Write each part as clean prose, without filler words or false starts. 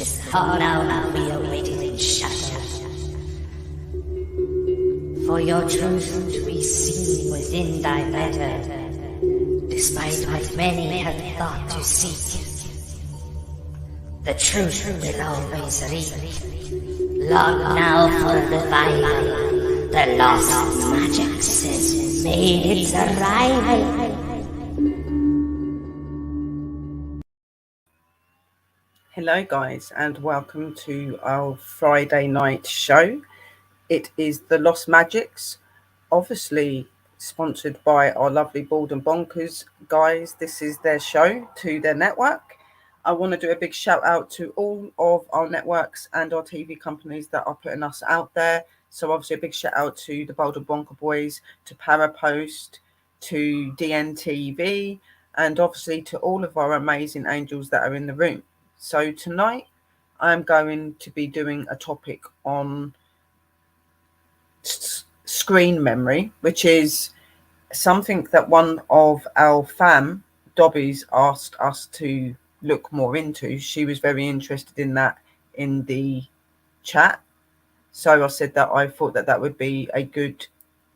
Far now we are waiting in shadow, for your truth to be seen within thy letter, despite what many have thought to seek. The truth will always reach. Long now for revival, the lost magic has made its arrival. Hello guys, and welcome to our Friday night show. It is the Lost Magics, obviously sponsored by our lovely Bald and Bonkers guys. This is their show to their network. I want to do a big shout out to all of our networks and our TV companies that are putting us out there. So obviously a big shout out to the Bald and Bonker boys, to Parapost, to DNTV, and obviously to all of our amazing angels that are in the room. So tonight I'm going to be doing a topic on screen memory, which is something that one of our fam, Dobbies, asked us to look more into. She was very interested in that in the chat. So I said that I thought that that would be a good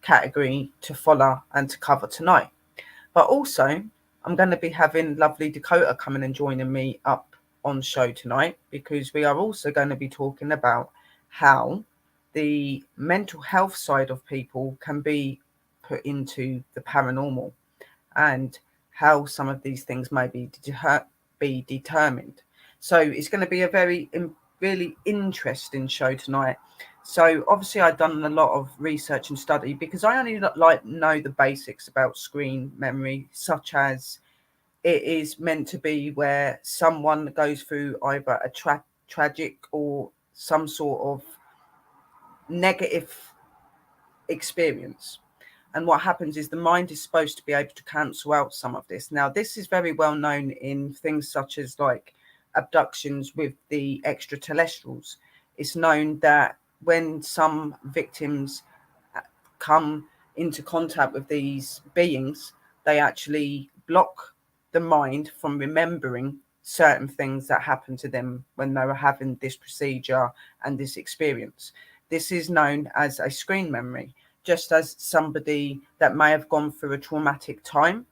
category to follow and to cover tonight. But also, I'm going to be having lovely Dakota coming and joining me up on show tonight, because we are also going to be talking about how the mental health side of people can be put into the paranormal and how some of these things may be determined. So it's going to be a really interesting show tonight. So obviously I've done a lot of research and study, because I only know the basics about screen memory, such as it is meant to be where someone goes through either a tragic or some sort of negative experience. And what happens is the mind is supposed to be able to cancel out some of this. Now, this is very well known in things such as like abductions with the extraterrestrials. It's known that when some victims come into contact with these beings, they actually block the mind from remembering certain things that happened to them when they were having this procedure and this experience. This is known as a screen memory, just as somebody that may have gone through a traumatic time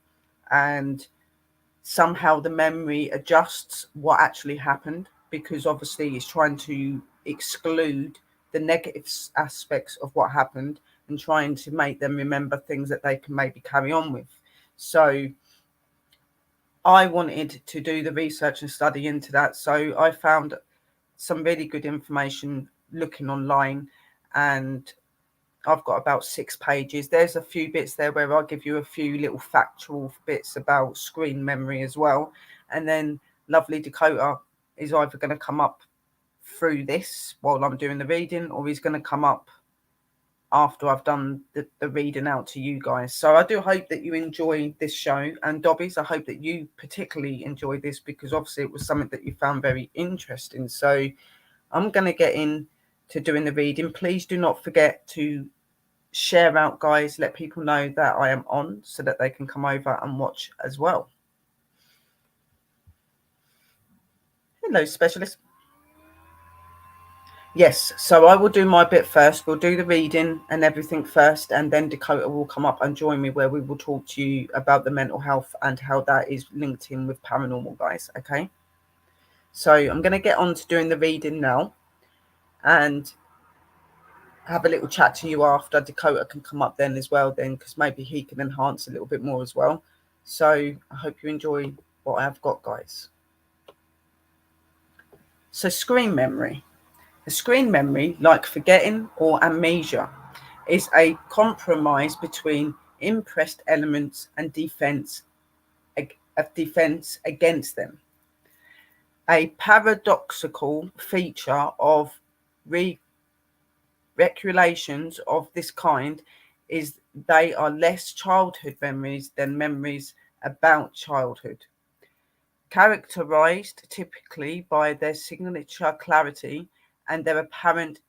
and somehow the memory adjusts what actually happened, because obviously it's trying to exclude the negative aspects of what happened and trying to make them remember things that they can maybe carry on with. So I wanted to do the research and study into that. So I found some really good information looking online, and I've got about 6 pages. There's a few bits there where I'll give you a few little factual bits about screen memory as well. And then lovely Dakota is either going to come up through this while I'm doing the reading, or he's going to come up after I've done the reading out to you guys. So I do hope that you enjoy this show. And Dobbies, I hope that you particularly enjoy this, because obviously it was something that you found very interesting. So I'm going to get into doing the reading. Please do not forget to share out, guys. Let people know that I am on so that they can come over and watch as well. Hello, specialist. Yes, so I will do my bit first. We'll do the reading and everything first, and then Dakota will come up and join me, where we will talk to you about the mental health and how that is linked in with paranormal, guys. Okay, so I'm going to get on to doing the reading now and have a little chat to you after. Dakota can come up then as well, then, because maybe he can enhance a little bit more as well. So I hope you enjoy what I've got, guys. So screen memory. A screen memory, like forgetting or amnesia, is a compromise between impressed elements and defense against them. A paradoxical feature of recollections of this kind is they are less childhood memories than memories about childhood, characterized typically by their signature clarity and their apparent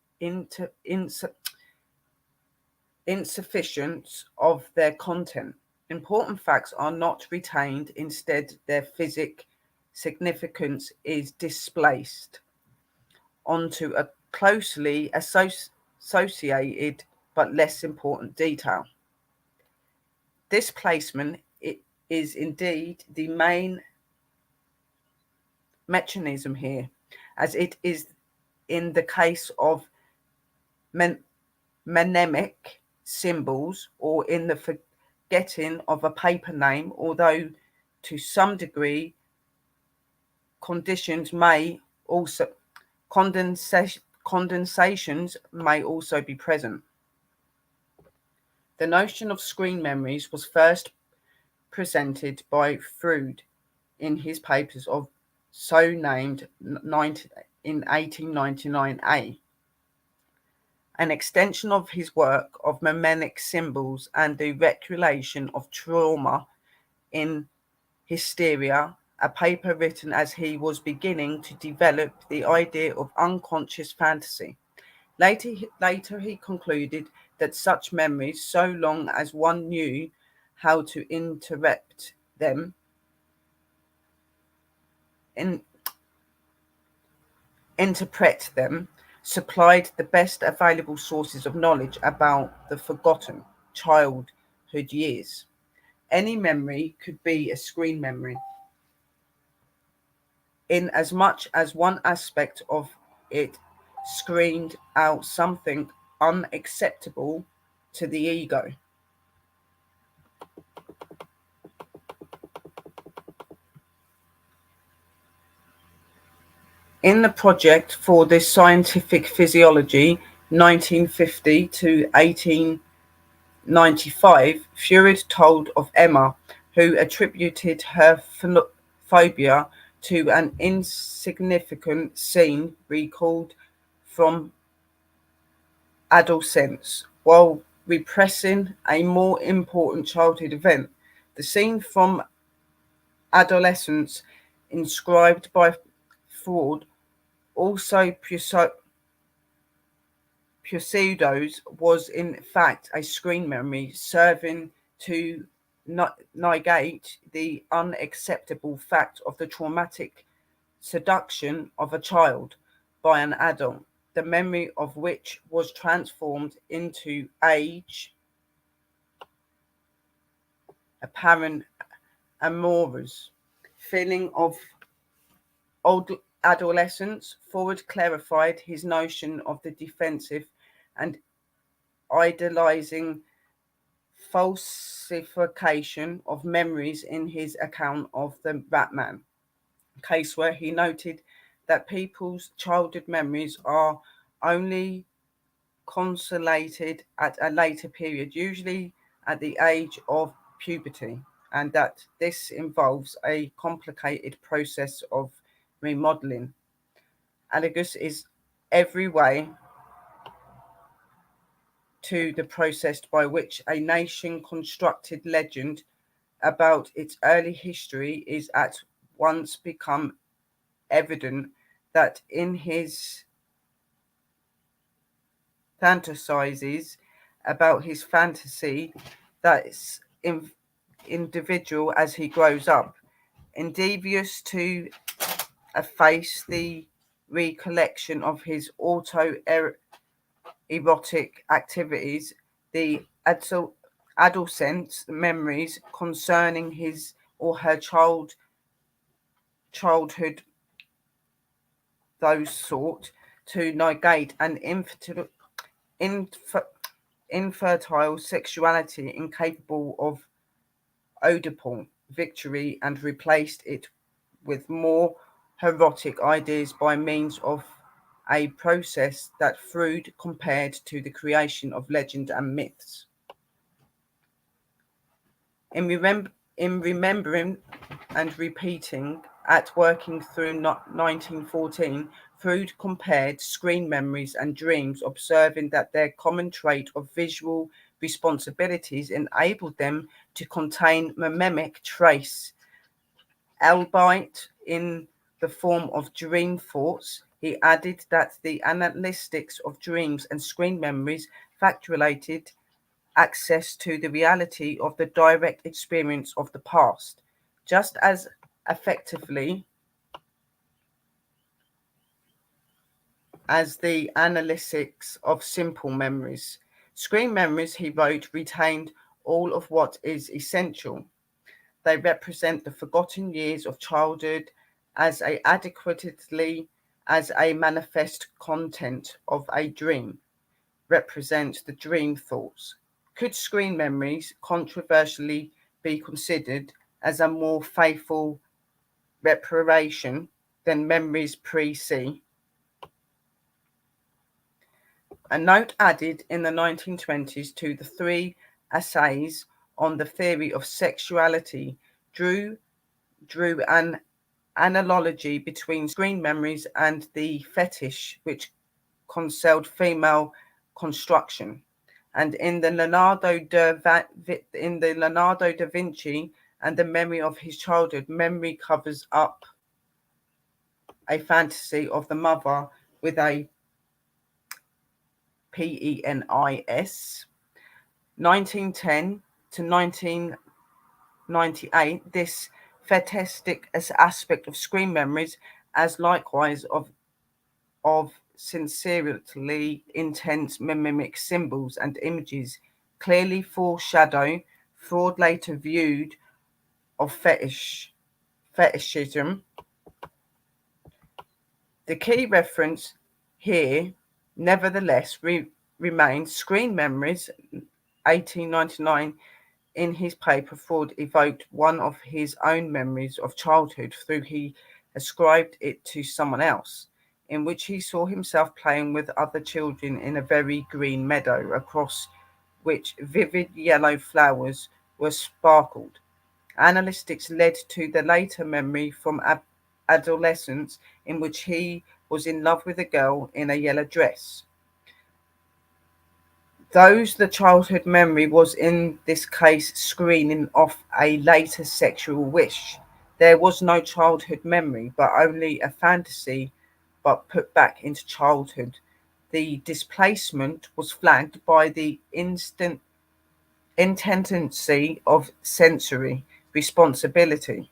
insufficiency of their content. Important facts are not retained, instead their physic significance is displaced. onto a closely associated but less important detail. This placement is indeed the main mechanism here, as it is in the case of mnemonic symbols or in the forgetting of a paper name, although to some degree conditions may also condensations may also be present. The notion of screen memories was first presented by Freud in his papers of so named in 1899a, an extension of his work of mnemonic symbols and the regulation of trauma in hysteria, a paper written as he was beginning to develop the idea of unconscious fantasy. Later he concluded that such memories, so long as one knew how to interpret them, supplied the best available sources of knowledge about the forgotten childhood years. Any memory could be a screen memory, in as much as one aspect of it screened out something unacceptable to the ego. In the project for the Scientific Physiology 1950 to 1895, Freud told of Emma, who attributed her phobia to an insignificant scene recalled from adolescence while repressing a more important childhood event. The scene from adolescence inscribed by Freud, also pseudos, was in fact a screen memory serving to negate the unacceptable fact of the traumatic seduction of a child by an adult, the memory of which was transformed into age apparent amorous feeling of old adolescence. Freud clarified his notion of the defensive and idealizing falsification of memories in his account of the Batman case, where he noted that people's childhood memories are only consolidated at a later period, usually at the age of puberty, and that this involves a complicated process of remodeling. Analogous is every way to the process by which a nation constructed legend about its early history is at once become evident that in his fantasizes about his fantasy that is individual as he grows up, endeavors to efface the recollection of his erotic activities, the adolescent's memories concerning his or her childhood, those sought to negate an infertile sexuality incapable of Oedipal victory, and replaced it with more erotic ideas by means of a process that Freud compared to the creation of legend and myths. In remembering and repeating at working through 1914, Freud compared screen memories and dreams, observing that their common trait of visual responsibilities enabled them to contain mnemonic trace, albeit in the form of dream thoughts. He added that the analytics of dreams and screen memories facilitated access to the reality of the direct experience of the past, just as effectively as the analytics of simple memories. Screen memories, he wrote, retained all of what is essential. They represent the forgotten years of childhood as adequately as a manifest content of a dream represent the dream thoughts. Could screen memories controversially be considered as a more faithful representation than memories pre-C? A note added in the 1920s to the three essays on the theory of sexuality drew an analogy between screen memories and the fetish which concealed female construction. And in the Leonardo da Vinci and the memory of his childhood, memory covers up a fantasy of the mother with a penis. 1910 to 1998, this fetishistic aspect of screen memories, as likewise of sincerely intense mimic symbols and images, clearly foreshadow Freud later viewed of fetishism. The key reference here, nevertheless, remains screen memories. 1899, in his paper, Freud evoked one of his own memories of childhood through he ascribed it to someone else, in which he saw himself playing with other children in a very green meadow across which vivid yellow flowers were sparkled. Analytics led to the later memory from adolescence in which he was in love with a girl in a yellow dress. Those the childhood memory was in this case screening off a later sexual wish. There was no childhood memory, but only a fantasy, but put back into childhood. The displacement was flagged by the instant intendency of sensory responsibility.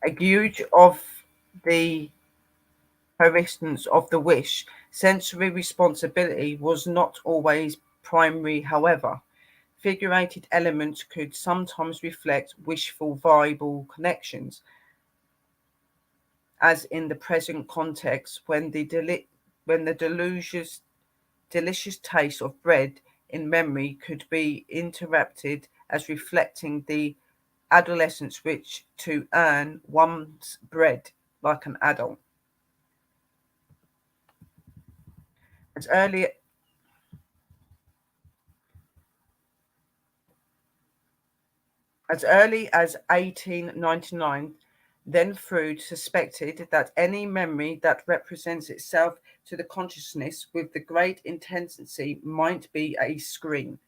A gauge of the persistence of the wish. Sensory responsibility was not always primary, however. Figurated elements could sometimes reflect wishful viable connections, as in the present context when the delicious taste of bread in memory could be interpreted as reflecting the adolescence wish to earn one's bread like an adult. As early as 1899, then Freud suspected that any memory that represents itself to the consciousness with the great intensity might be a screen.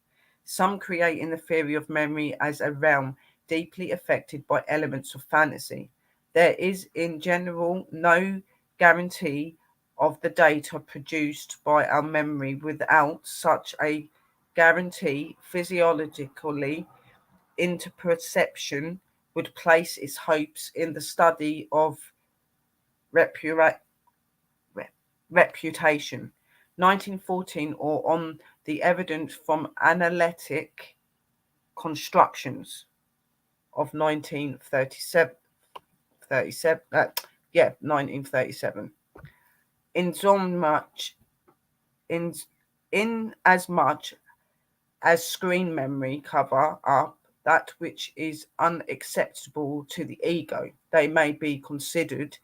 Some creating the theory of memory as a realm deeply affected by elements of fantasy. There is, in general, no guarantee of the data produced by our memory. Without such a guarantee, physiologically, interperception would place its hopes in the study of repura- reputation, 1914, or on the evidence from analytic constructions of 1937. 1937. In so much, in as much as screen memory cover up that which is unacceptable to the ego, they may be considered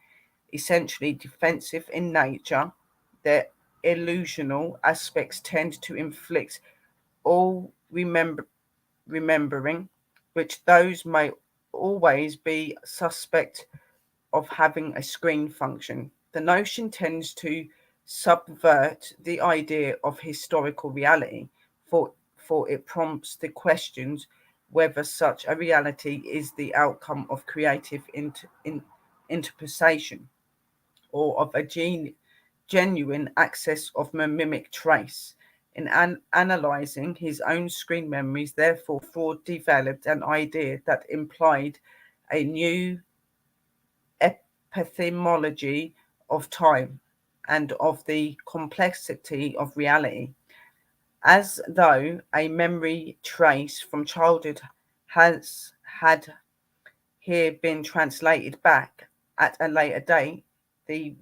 essentially defensive in nature. Their illusional aspects tend to inflict all remembering, which those may always be suspect of having a screen function. The notion tends to subvert the idea of historical reality, for it prompts the questions whether such a reality is the outcome of creative interpretation or of a genuine access of mimic trace. In analyzing his own screen memories, therefore, Freud developed an idea that implied a new pathology of time and of the complexity of reality, as though a memory trace from childhood had here been translated back at a later date. The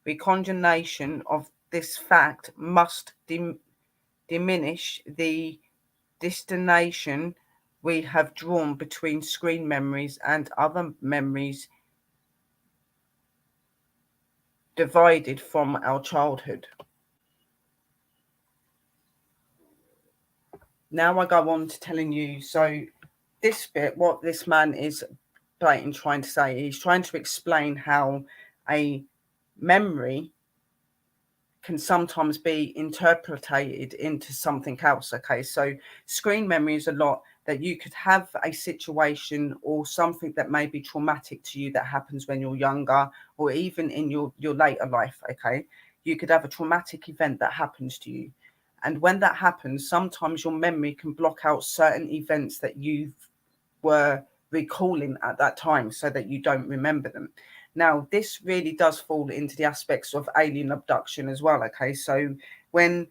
reconjugation of this fact must diminish the distinction we have drawn between screen memories and other memories divided from our childhood. Now I go on to telling you, so this bit, what this man is blatant trying to say, he's trying to explain how a memory can sometimes be interpreted into something else. Okay, so screen memory is a lot that you could have a situation or something that may be traumatic to you that happens when you're younger or even in your later life. Okay, you could have a traumatic event that happens to you, and when that happens, sometimes your memory can block out certain events that you were recalling at that time so that you don't remember them. Now, this really does fall into the aspects of alien abduction as well. Okay, so when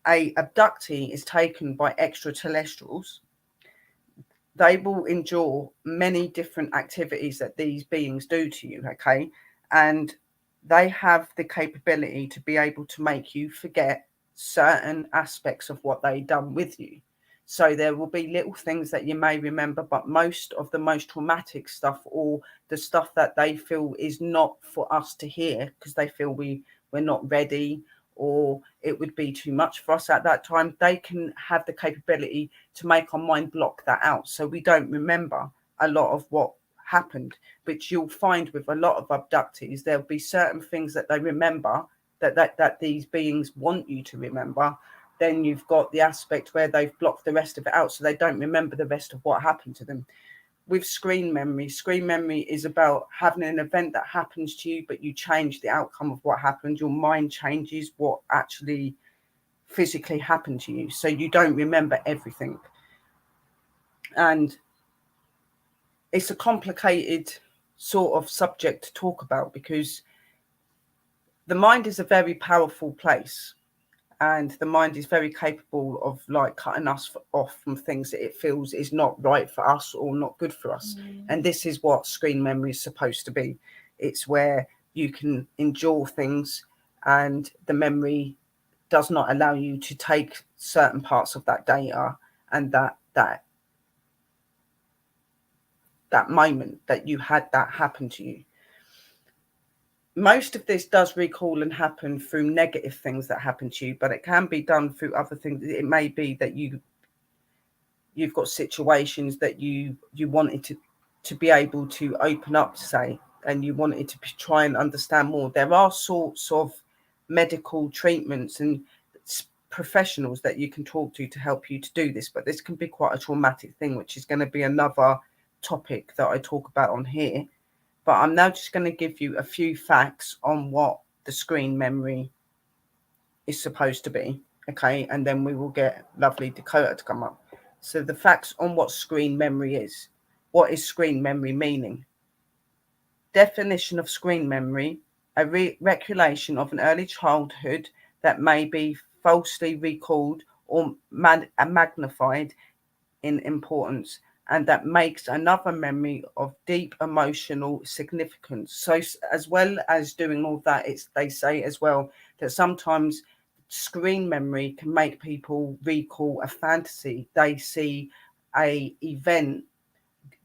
a abductee is taken by extraterrestrials, they will endure many different activities that these beings do to you. Okay, and they have the capability to be able to make you forget certain aspects of what they done with you. So there will be little things that you may remember, but most of the most traumatic stuff, or the stuff that they feel is not for us to hear because they feel we're not ready, or it would be too much for us at that time, they can have the capability to make our mind block that out. So we don't remember a lot of what happened, which you'll find with a lot of abductees. There'll be certain things that they remember that these beings want you to remember. Then you've got the aspect where they've blocked the rest of it out, so they don't remember the rest of what happened to them. With screen memory is about having an event that happens to you, but you change the outcome of what happened. Your mind changes what actually physically happened to you, so you don't remember everything. And it's a complicated sort of subject to talk about because the mind is a very powerful place, and the mind is very capable of like cutting us off from things that it feels is not right for us or not good for us. And this is what screen memory is supposed to be. It's where you can endure things, and the memory does not allow you to take certain parts of that data and that moment that you had that happen to you. Most of this does recall and happen through negative things that happen to you, but it can be done through other things. It may be that you've got situations that you wanted to be able to open up, say, and you wanted to try and understand more. There are sorts of medical treatments and professionals that you can talk to help you to do this, but this can be quite a traumatic thing, which is going to be another topic that I talk about on here. But I'm now just going to give you a few facts on what the screen memory is supposed to be. Okay, and then we will get lovely Dakota to come up. So the facts on what screen memory is. What is screen memory meaning? Definition of screen memory: a recollection of an early childhood that may be falsely recalled or magnified in importance, and that makes another memory of deep emotional significance. So as well as doing all that, they say as well that sometimes screen memory can make people recall a fantasy. They see a event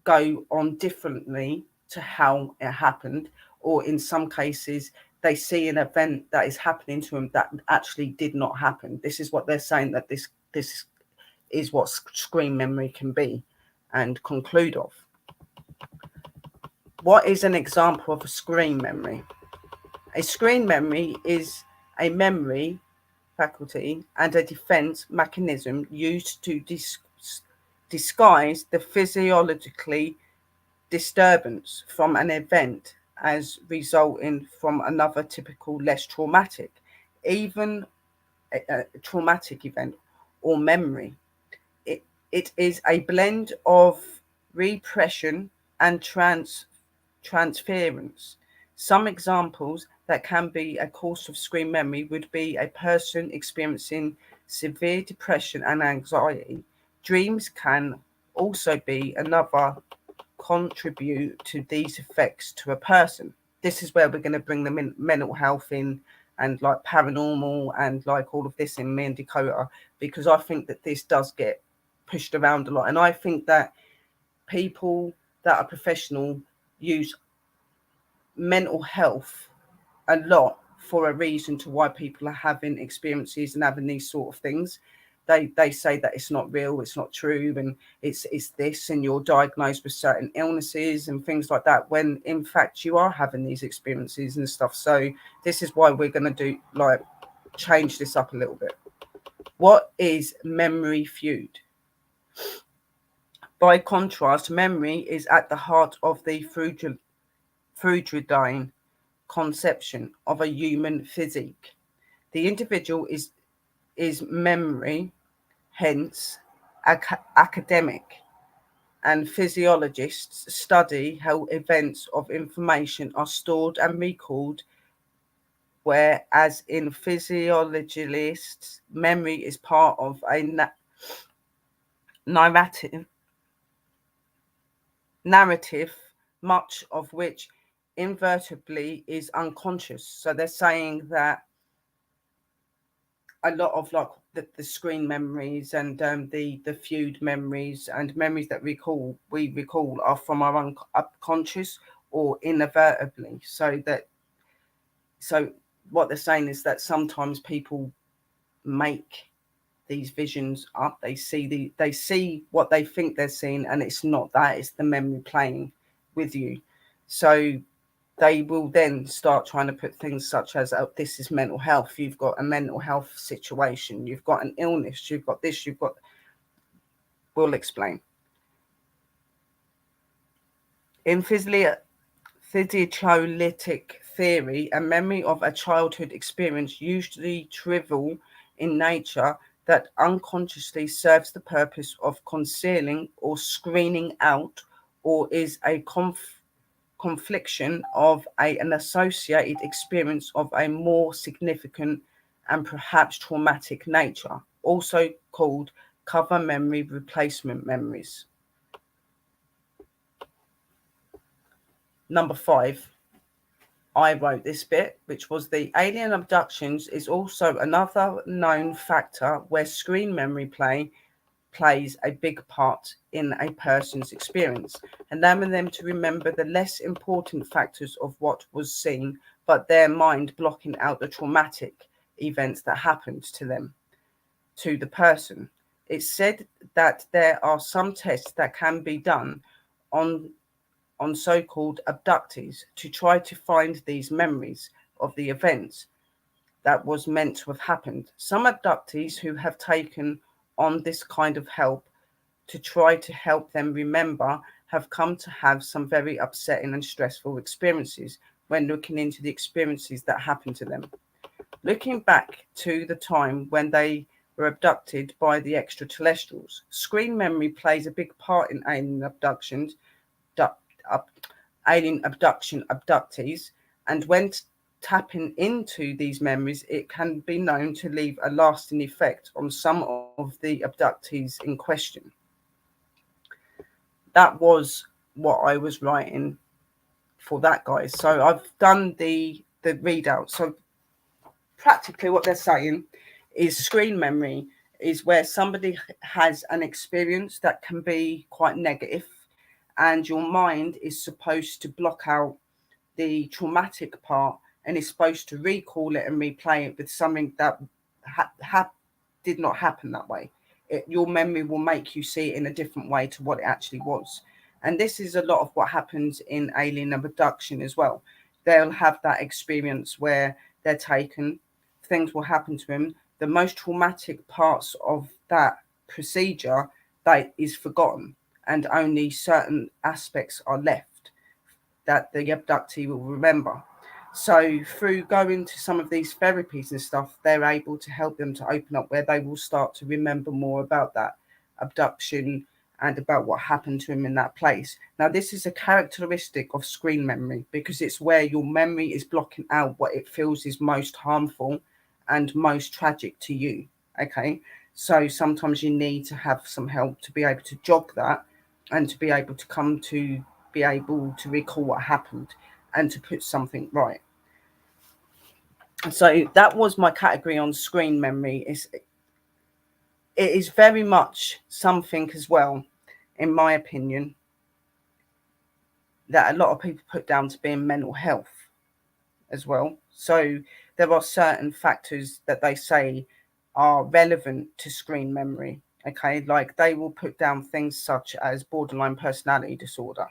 go on differently to how it happened, or in some cases they see an event that is happening to them that actually did not happen. This is what they're saying, that this is what screen memory can be. And conclude off, what is an example of a screen memory? A screen memory is a memory faculty and a defense mechanism used to disguise the physiologically disturbance from an event as resulting from another typical less traumatic, even a traumatic event or memory. It is a blend of repression and transference. Some examples that can be a cause of screen memory would be a person experiencing severe depression and anxiety. Dreams can also be another contribute to these effects to a person. This is where we're going to bring the mental health in, and like paranormal and like all of this in, me and Dakota, because I think that this does get pushed around a lot. And I think that people that are professional use mental health a lot for a reason to why people are having experiences and having these sort of things. They say that it's not real, it's not true, and it's this, and you're diagnosed with certain illnesses and things like that, when in fact you are having these experiences and stuff. So this is why we're going to do like change this up a little bit. What is memory feud? By contrast, memory is at the heart of the Freudian conception of a human physique. The individual is memory, hence academic and physiologists study how events of information are stored and recalled, whereas in physiologists, memory is part of a narrative, much of which invertibly is unconscious. So they're saying that a lot of like the screen memories and the feud memories and memories that we recall are from our unconscious or inadvertently. So what they're saying is that sometimes people make these visions up. They see what they think they're seeing, and it's not that, it's the memory playing with you. So they will then start trying to put things such as, oh, this is mental health, you've got a mental health situation, you've got an illness, you've got this, you've got... We'll explain. In physiolytic theory, a memory of a childhood experience, usually trivial in nature, that unconsciously serves the purpose of concealing or screening out, or is a confliction of an associated experience of a more significant and perhaps traumatic nature, also called cover memory replacement memories. Number 5, I wrote this bit, which was the alien abductions is also another known factor where screen memory plays a big part in a person's experience, allowing them to remember the less important factors of what was seen, but their mind blocking out the traumatic events that happened to them, to the person. It's said that there are some tests that can be done on so-called abductees to try to find these memories of the events that was meant to have happened. Some abductees who have taken on this kind of help to try to help them remember have come to have some very upsetting and stressful experiences when looking into the experiences that happened to them. Looking back to the time when they were abducted by the extraterrestrials, screen memory plays a big part in alien abductions, abductees, and when tapping into these memories, it can be known to leave a lasting effect on some of the abductees in question. That was what I was writing for that, guys. So I've done the readout. So practically what they're saying is screen memory is where somebody has an experience that can be quite negative, and your mind is supposed to block out the traumatic part and is supposed to recall it and replay it with something that did not happen that way. Your memory will make you see it in a different way to what it actually was. And this is a lot of what happens in alien abduction as well. They'll have that experience where they're taken, things will happen to them. The most traumatic parts of that procedure that is forgotten, and only certain aspects are left that the abductee will remember. So through going to some of these therapies and stuff, they're able to help them to open up where they will start to remember more about that abduction and about what happened to him in that place. Now, this is a characteristic of screen memory because it's where your memory is blocking out what it feels is most harmful and most tragic to you. Okay, so sometimes you need to have some help to be able to jog that and to be able to come to be able to recall what happened and to put something right. So that was my category on screen memory. It is very much something as well, in my opinion, that a lot of people put down to being mental health as well. So there are certain factors that they say are relevant to screen memory. Okay, like they will put down things such as borderline personality disorder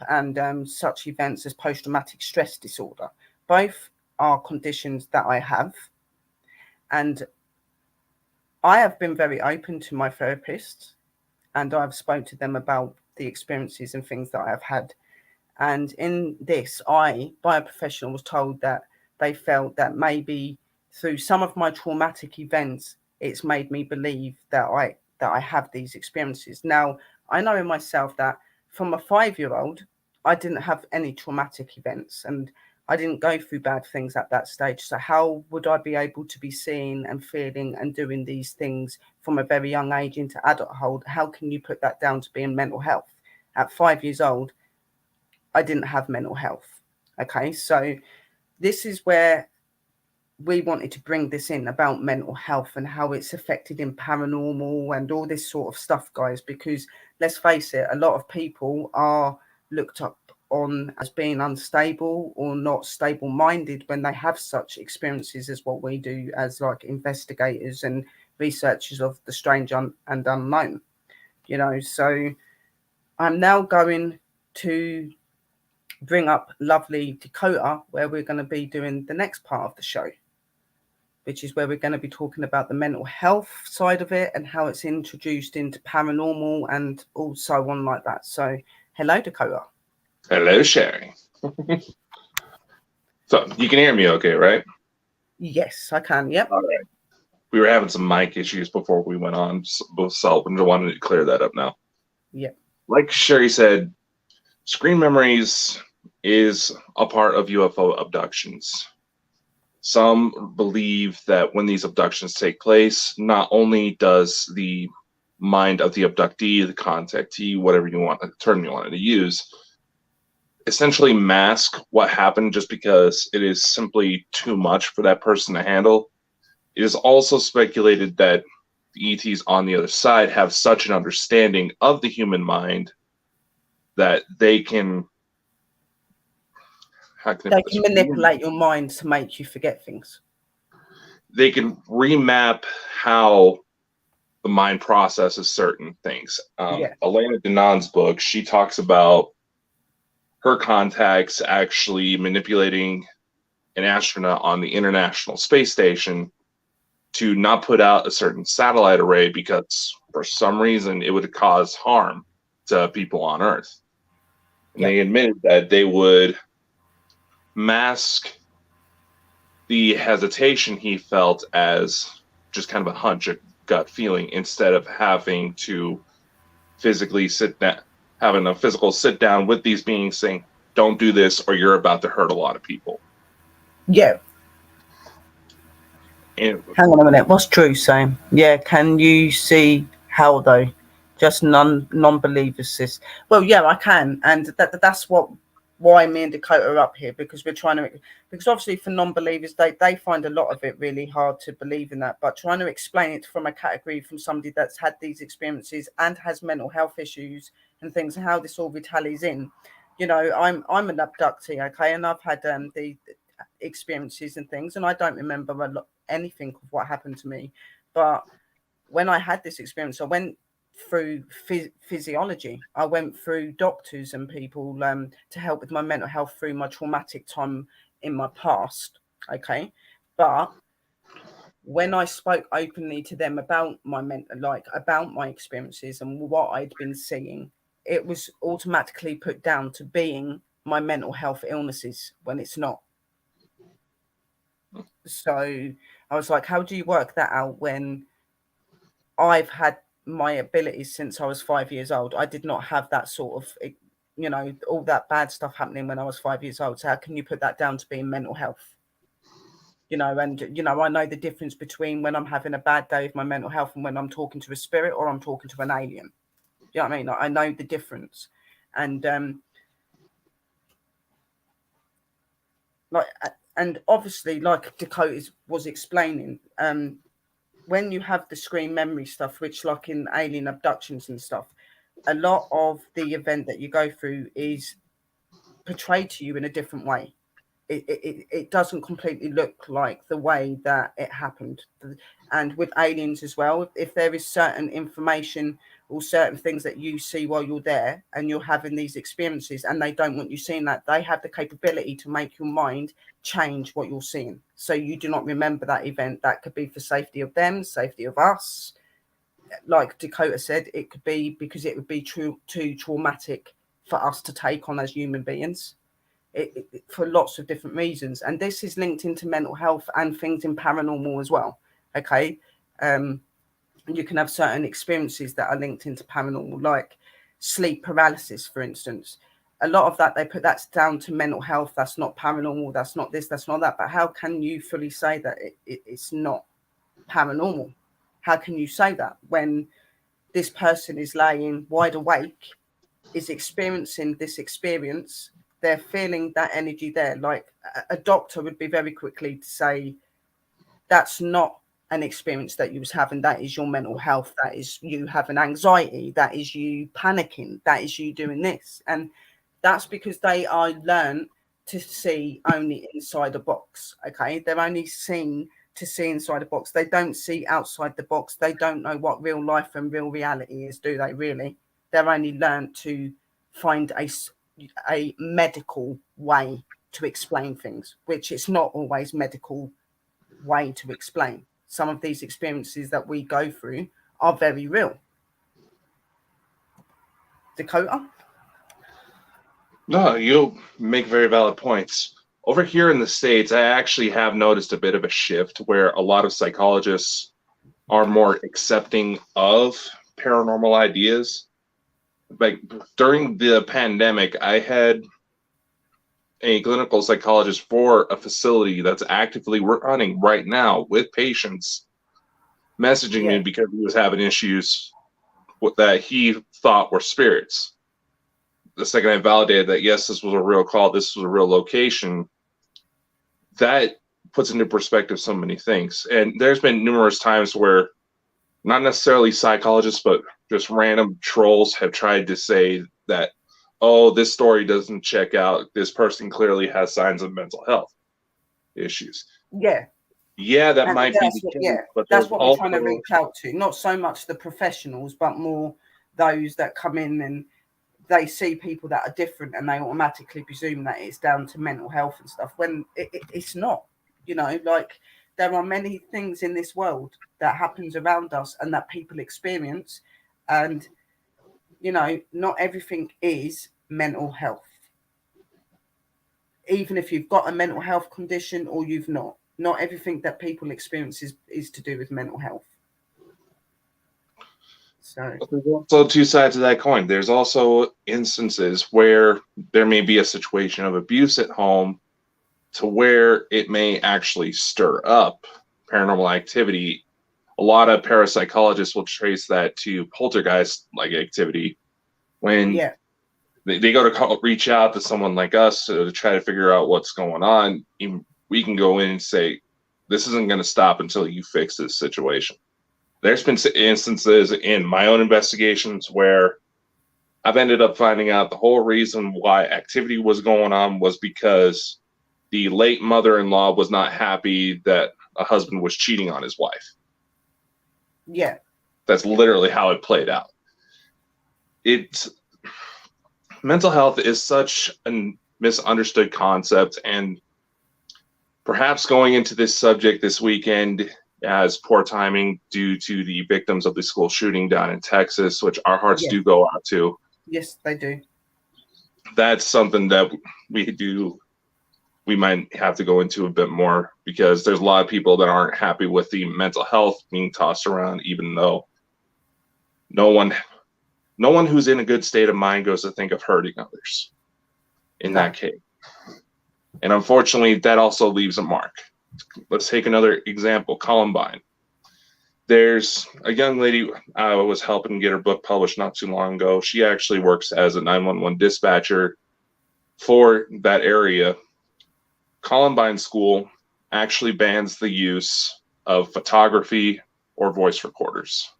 and such events as post-traumatic stress disorder. Both are conditions that I have, and I have been very open to my therapist, and I've spoke to them about the experiences and things that I have had. And in this, I, by a professional, was told that they felt that maybe through some of my traumatic events, it's made me believe that I have these experiences. Now, I know in myself that from a 5-year-old, I didn't have any traumatic events and I didn't go through bad things at that stage. So how would I be able to be seeing and feeling and doing these things from a very young age into adulthood? How can you put that down to being mental health? At 5 years old, I didn't have mental health. Okay, so this is where we wanted to bring this in about mental health and how it's affected in paranormal and all this sort of stuff, guys, because let's face it, a lot of people are looked up on as being unstable or not stable minded when they have such experiences as what we do as like investigators and researchers of the strange and unknown, you know. So I'm now going to bring up lovely Dakota, where we're going to be doing the next part of the show, which is where we're going to be talking about the mental health side of it and how it's introduced into paranormal and all so on like that. So hello, Dakota. Hello, Sherry. So you can hear me okay, right? Yes, I can. Yep. All right. We were having some mic issues before we went on, so I wanted to clear that up now. Yep. Like Sherry said, screen memories is a part of UFO abductions. Some believe that when these abductions take place, not only does the mind of the abductee, the contactee, whatever you want, the term you wanted to use, essentially mask what happened just because it is simply too much for that person to handle. It is also speculated that the ETs on the other side have such an understanding of the human mind that they can manipulate your mind to make you forget things. They can remap how the mind processes certain things. Elena Danon's book, she talks about her contacts actually manipulating an astronaut on the International Space Station to not put out a certain satellite array because for some reason it would cause harm to people on Earth. And they admitted that they would mask the hesitation he felt as just kind of a hunch, a gut feeling, instead of having to physically sit down, having a physical sit down with these beings saying, don't do this or you're about to hurt a lot of people. Yeah. And hang on a minute, what's Drew saying? Yeah, can you see how though? Just non-believers, sis. Well, yeah, I can, and that's why me and Dakota are up here, because we're trying to, because obviously for non-believers they find a lot of it really hard to believe in that, but trying to explain it from a category from somebody that's had these experiences and has mental health issues and things, and how this all tallies in. You know, I'm an abductee, okay, and I've had the experiences and things, and I don't remember anything of what happened to me, but when I had this experience, I went through physiology. I went through doctors and people to help with my mental health through my traumatic time in my past. Okay, but when I spoke openly to them about my about my experiences and what I'd been seeing, it was automatically put down to being my mental health illnesses when it's not. So I was like, how do you work that out when I've had my abilities since I was 5 years old. I did not have that sort of, you know, all that bad stuff happening when I was 5 years old. So how can you put that down to being mental health? You know, and, you know, I know the difference between when I'm having a bad day with my mental health and when I'm talking to a spirit or I'm talking to an alien. You know what I mean? Like, I know the difference. And, and obviously, like Dakota was explaining, when you have the screen memory stuff, which like in alien abductions and stuff, a lot of the event that you go through is portrayed to you in a different way. It doesn't completely look like the way that it happened. And with aliens as well, if there is certain information or certain things that you see while you're there and you're having these experiences and they don't want you seeing that, they have the capability to make your mind change what you're seeing. So you do not remember that event. That could be for safety of them, safety of us. Like Dakota said, it could be because it would be too traumatic for us to take on as human beings. For lots of different reasons, and this is linked into mental health and things in paranormal as well. Okay, you can have certain experiences that are linked into paranormal, like sleep paralysis, for instance. A lot of that they put that's down to mental health. That's not paranormal. That's not this. That's not that. But how can you fully say that it's not paranormal? How can you say that when this person is laying wide awake, is experiencing this experience? They're feeling that energy there. Like a doctor would be very quickly to say, that's not an experience that you was having. That is your mental health. That is you having anxiety. That is you panicking. That is you doing this. And that's because they are learned to see only inside a box. Okay. They're only seen to see inside a box. They don't see outside the box. They don't know what real life and real reality is, do they really? They're only learned to find a medical way to explain things, which it's not always medical way to explain. Some of these experiences that we go through are very real. Dakota? No, you make very valid points. Over here in the States, I actually have noticed a bit of a shift where a lot of psychologists are more accepting of paranormal ideas. Like during the pandemic, I had a clinical psychologist for a facility that's actively running right now with patients messaging me because he was having issues that he thought were spirits. The second I validated that, yes, this was a real call, this was a real location, that puts into perspective so many things. And there's been numerous times where not necessarily psychologists, but just random trolls have tried to say that, oh, this story doesn't check out. This person clearly has signs of mental health issues. Yeah. Yeah, that might be the case. But that's what we're trying to reach out to. Not so much the professionals, but more those that come in and they see people that are different and they automatically presume that it's down to mental health and stuff when it's not. You know, like there are many things in this world that happens around us and that people experience, and you know, not everything is mental health. Even if you've got a mental health condition or you've not everything that people experience is to do with mental health. So there's also two sides of that coin. There's also instances where there may be a situation of abuse at home to where it may actually stir up paranormal activity. A lot of parapsychologists will trace that to poltergeist-like activity when they go to reach out to someone like us to try to figure out what's going on. We can go in and say, this isn't going to stop until you fix this situation. There's been instances in my own investigations where I've ended up finding out the whole reason why activity was going on was because the late mother-in-law was not happy that a husband was cheating on his wife. Yeah. That's literally how it played out. Mental health is such a misunderstood concept, and perhaps going into this subject this weekend as poor timing due to the victims of the school shooting down in Texas, which our hearts do go out to. Yes, they do. That's something that we might have to go into a bit more, because there's a lot of people that aren't happy with the mental health being tossed around, even though No one who's in a good state of mind goes to think of hurting others in that case. And unfortunately, that also leaves a mark. Let's take another example, Columbine. There's a young lady I was helping get her book published not too long ago. She actually works as a 911 dispatcher for that area. Columbine School actually bans the use of photography or voice recorders,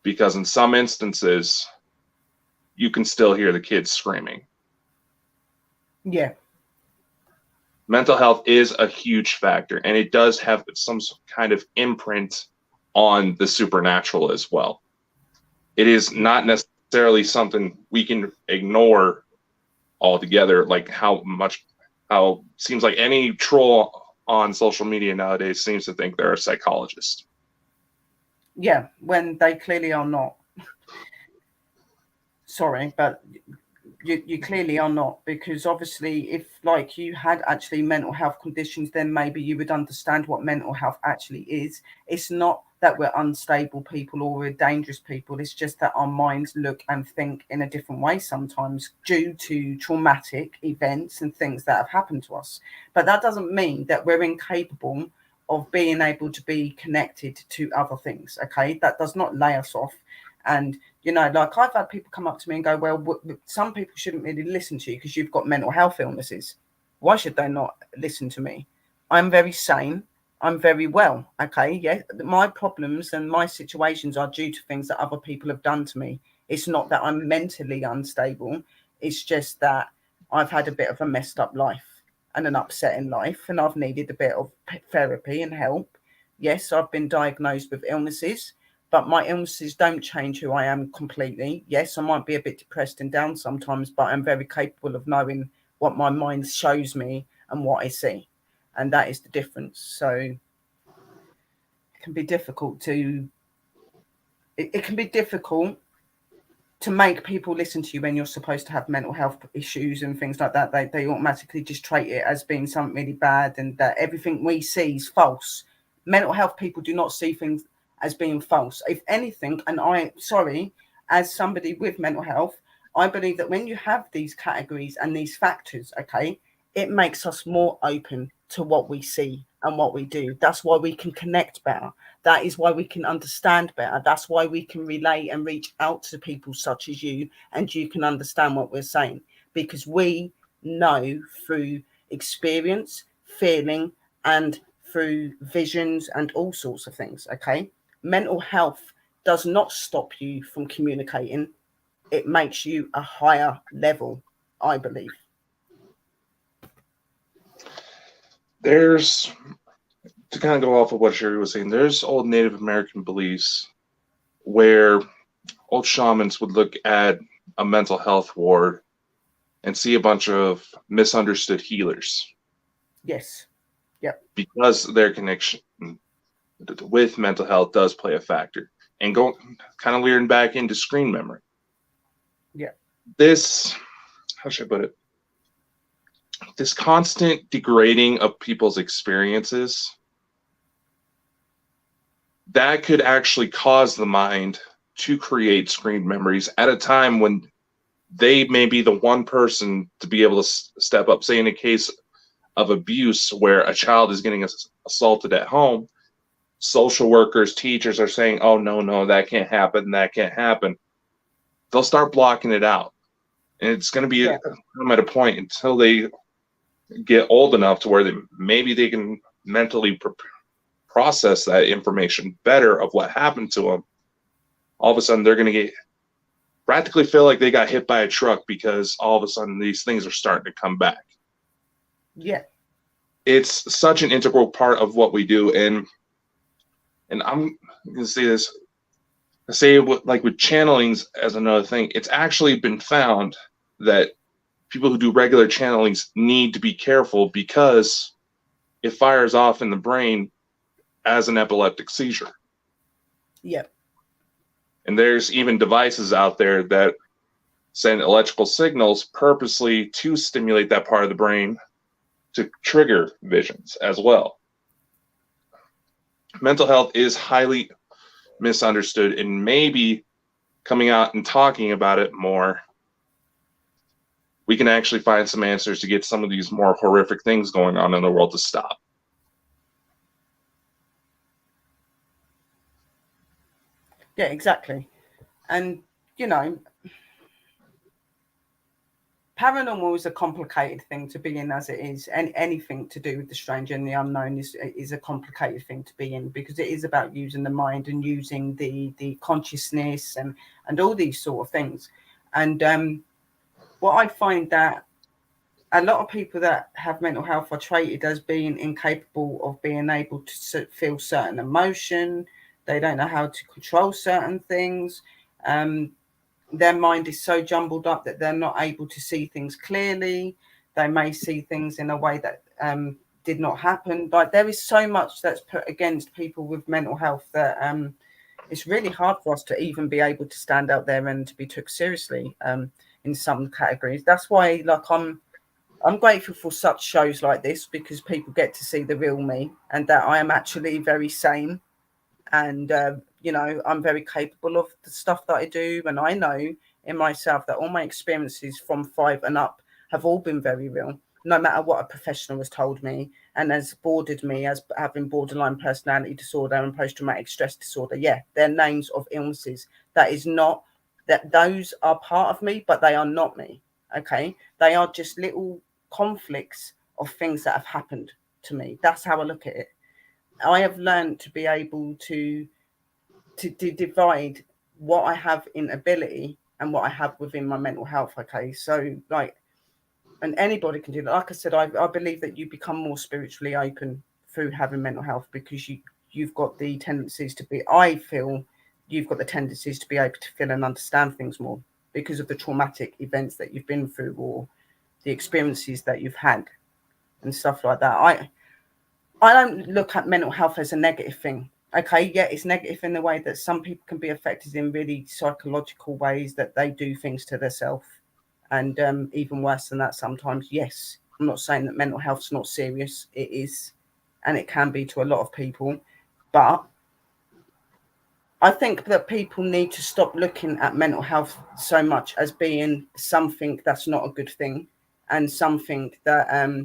because in some instances, you can still hear the kids screaming. Yeah. Mental health is a huge factor, and it does have some kind of imprint on the supernatural as well. It is not necessarily something we can ignore altogether, like how it seems like any troll on social media nowadays seems to think they're a psychologist. Yeah, when they clearly are not. Sorry, but you clearly are not, because obviously if like you had actually mental health conditions, then maybe you would understand what mental health actually is. It's not that we're unstable people or we're dangerous people. It's just that our minds look and think in a different way sometimes due to traumatic events and things that have happened to us. But that doesn't mean that we're incapable of being able to be connected to other things. Okay, that does not lay us off. And you know, like I've had people come up to me and go, well, some people shouldn't really listen to you because you've got mental health illnesses. Why should they not listen to me? I'm very sane. I'm very well. Okay. Yeah. My problems and my situations are due to things that other people have done to me. It's not that I'm mentally unstable. It's just that I've had a bit of a messed up life and an upsetting life, and I've needed a bit of therapy and help. Yes, I've been diagnosed with illnesses, but my illnesses don't change who I am completely. Yes, I might be a bit depressed and down sometimes, but I'm very capable of knowing what my mind shows me and what I see. And that is the difference. So it can be difficult to make people listen to you when you're supposed to have mental health issues and things like that. They automatically just treat it as being something really bad, and that everything we see is false. Mental health people do not see things as being false. If anything, and as somebody with mental health, I believe that when you have these categories and these factors, okay, it makes us more open to what we see and what we do. That's why we can connect better. That is why we can understand better. That's why we can relate and reach out to people such as you, and you can understand what we're saying, because we know through experience, feeling, and through visions and all sorts of things. Okay. Mental health does not stop you from communicating. It makes you a higher level, I believe. There's, to kind of go off of what Sherry was saying, there's old Native American beliefs where old shamans would look at a mental health ward and see a bunch of misunderstood healers. Yes. Yep. Because their connection with mental health does play a factor. And go kind of leading back into screen memory. Yeah. This, how should I put it? This constant degrading of people's experiences, that could actually cause the mind to create screen memories at a time when they may be the one person to be able to step up. Say in a case of abuse where a child is getting assaulted at home, social workers, teachers are saying, oh, no, that can't happen. That can't happen. They'll start blocking it out. And it's going to be at a point until they get old enough to where maybe they can mentally process that information better of what happened to them. All of a sudden, they're going to practically feel like they got hit by a truck, because all of a sudden these things are starting to come back. Yeah. It's such an integral part of what we do. And I'm going to say this, with channelings as another thing, it's actually been found that people who do regular channelings need to be careful, because it fires off in the brain as an epileptic seizure. Yep. And there's even devices out there that send electrical signals purposely to stimulate that part of the brain to trigger visions as well. Mental health is highly misunderstood, and maybe coming out and talking about it more, we can actually find some answers to get some of these more horrific things going on in the world to stop. Yeah, exactly. And, you know, paranormal is a complicated thing to be in, as it is. And anything to do with the strange and the unknown is a complicated thing to be in, because it is about using the mind and using the consciousness and all these sort of things. And what I find that a lot of people that have mental health are treated as being incapable of being able to feel certain emotion. They don't know how to control certain things. Their mind is so jumbled up that they're not able to see things clearly. They may see things in a way that did not happen. Like, there is so much that's put against people with mental health that it's really hard for us to even be able to stand out there and to be took seriously in some categories. That's why, like, I'm grateful for such shows like this, because people get to see the real me, and that I am actually very sane. And, you know, I'm very capable of the stuff that I do. And I know in myself that all my experiences from 5 and up have all been very real, no matter what a professional has told me and has boarded me as having borderline personality disorder and post-traumatic stress disorder. Yeah, they're names of illnesses. That is not, that those are part of me, but they are not me. Okay. They are just little conflicts of things that have happened to me. That's how I look at it. I have learned to be able to divide what I have in ability and what I have within my mental health. Okay, so, like, and anybody can do that. Like I said, I believe that you become more spiritually open through having mental health, because you've got the tendencies to be, I feel you've got the tendencies to be able to feel and understand things more because of the traumatic events that you've been through or the experiences that you've had and stuff like that. I don't look at mental health as a negative thing. Okay, yeah, it's negative in the way that some people can be affected in really psychological ways, that they do things to themselves, and even worse than that sometimes. Yes, I'm not saying that mental health's not serious. It is, and it can be to a lot of people. But I think that people need to stop looking at mental health so much as being something that's not a good thing, and something that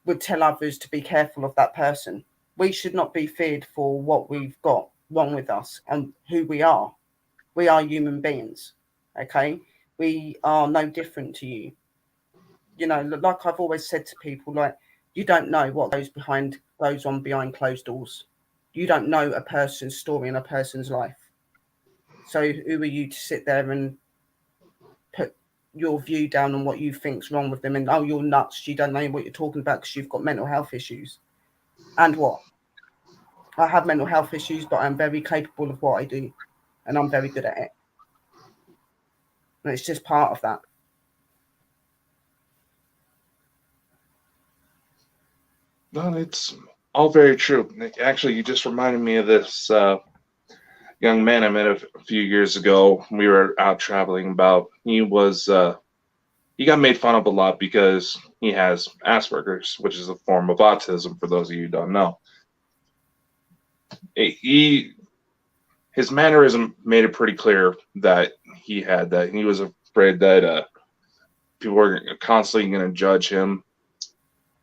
would tell others to be careful of that person. We should not be feared for what we've got wrong with us and who we are. We are human beings, okay? We are no different to you. You know, like I've always said to people, like, you don't know what goes on behind closed doors. You don't know a person's story and a person's life. So who are you to sit there and put your view down on what you think's wrong with them, and, oh, you're nuts, you don't know what you're talking about because you've got mental health issues? And what? I have mental health issues, but I'm very capable of what I do, and I'm very good at it. And it's just part of that. No, it's all very true. Actually, you just reminded me of this young man I met a few years ago. We were out traveling about. He got made fun of a lot because he has Asperger's, which is a form of autism, for those of you who don't know. His mannerism made it pretty clear that he had that. He was afraid that people were constantly going to judge him.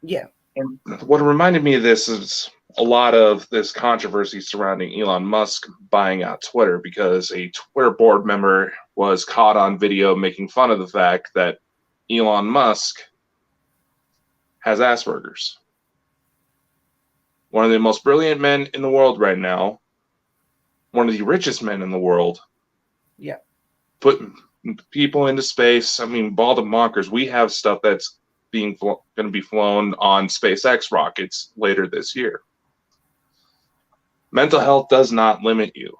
Yeah. And what reminded me of this is a lot of this controversy surrounding Elon Musk buying out Twitter, because a Twitter board member was caught on video making fun of the fact that Elon Musk has Asperger's. One of the most brilliant men in the world right now, one of the richest men in the world. Yeah. Put people into space. I mean, Bald and Bonkers, we have stuff that's going to be flown on SpaceX rockets later this year. Mental health does not limit you.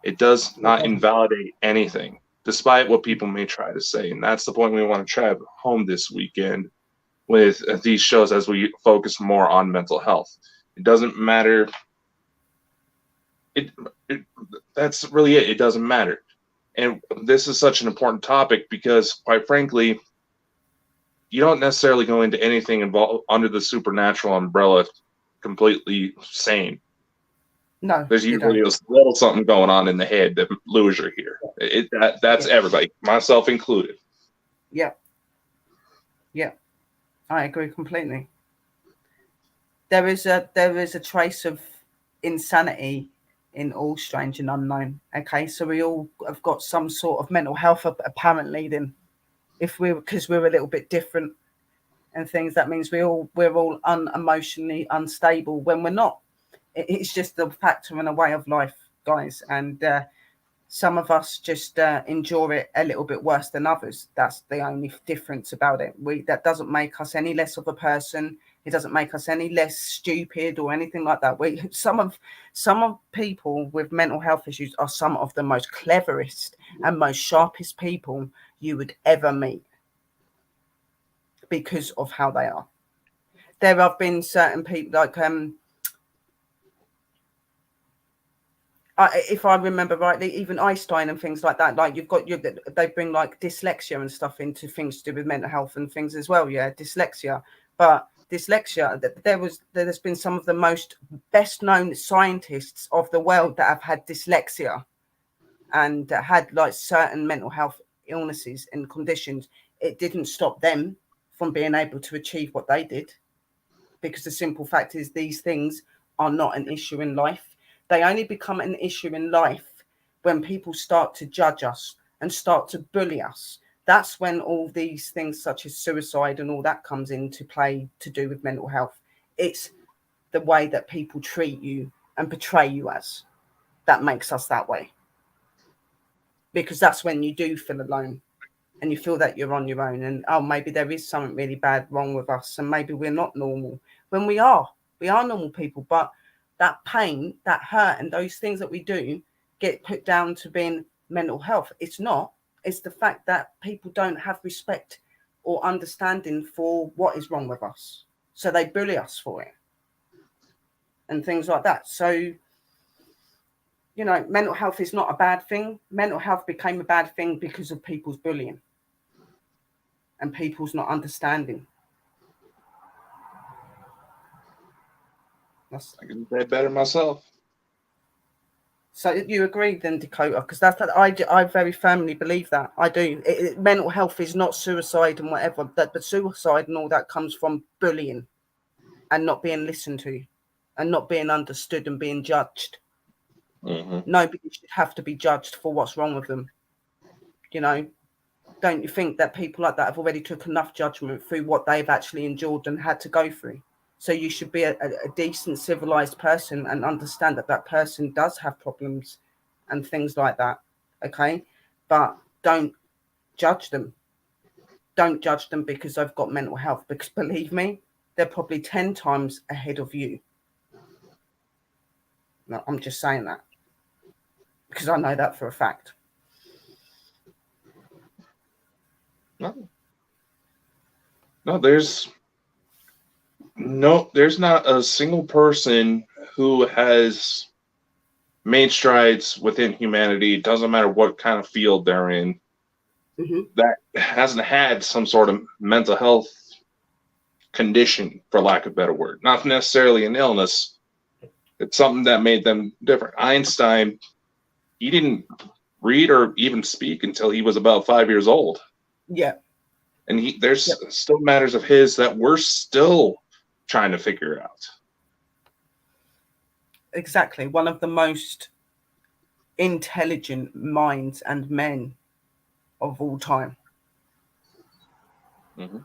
It does not invalidate anything, despite what people may try to say. And that's the point we want to drive home this weekend with these shows, as we focus more on mental health. It doesn't matter. That's really it. It doesn't matter. And this is such an important topic because, quite frankly, you don't necessarily go into anything involved under the supernatural umbrella completely sane. No, there's usually a little something going on in the head that lures you here. That's everybody, myself included. Yeah. Yeah. I agree completely. There is a trace of insanity in all strange and unknown. Okay, so we all have got some sort of mental health apparently. Then, because we're a little bit different and things, that means we're all emotionally unstable when we're not. It's just a factor and a way of life, guys, and some of us just endure it a little bit worse than others. That's the only difference about it. That doesn't make us any less of a person. It doesn't make us any less stupid or anything like that. Some of people with mental health issues are some of the most cleverest and most sharpest people you would ever meet because of how they are. There have been certain people like if I remember rightly, even Einstein and things like that. Like they bring like dyslexia and stuff into things to do with mental health and things as well. Yeah, dyslexia. But dyslexia, there's been some of the most best known scientists of the world that have had dyslexia and had like certain mental health illnesses and conditions. It didn't stop them from being able to achieve what they did, because the simple fact is these things are not an issue in life. They only become an issue in life when people start to judge us and start to bully us. That's when all these things such as suicide and all that comes into play to do with mental health. It's the way that people treat you and portray you as that makes us that way. Because that's when you do feel alone and you feel that you're on your own and, oh, maybe there is something really bad wrong with us and maybe we're not normal. When we are normal people, but that pain, that hurt, and those things that we do get put down to being mental health. It's not. It's the fact that people don't have respect or understanding for what is wrong with us. So they bully us for it and things like that. So, mental health is not a bad thing. Mental health became a bad thing because of people's bullying and people's not understanding. I can say better myself. So you agree then, Dakota? Because I very firmly believe that. I do. Mental health is not suicide and whatever. But suicide and all that comes from bullying and not being listened to and not being understood and being judged. Mm-hmm. Nobody should have to be judged for what's wrong with them. Don't you think that people like that have already took enough judgment through what they've actually endured and had to go through? So you should be a decent, civilized person and understand that person does have problems and things like that, okay? But don't judge them. Don't judge them because they've got mental health, because believe me, they're probably 10 times ahead of you. No, I'm just saying that because I know that for a fact. No, there's not a single person who has made strides within humanity, doesn't matter what kind of field they're in, that hasn't had some sort of mental health condition, for lack of a better word. Not necessarily an illness. It's something that made them different. Einstein, he didn't read or even speak until he was about 5 years old. Yeah. And there's still matters of his that we're still trying to figure out. Exactly. One of the most intelligent minds and men of all time. Mm-hmm.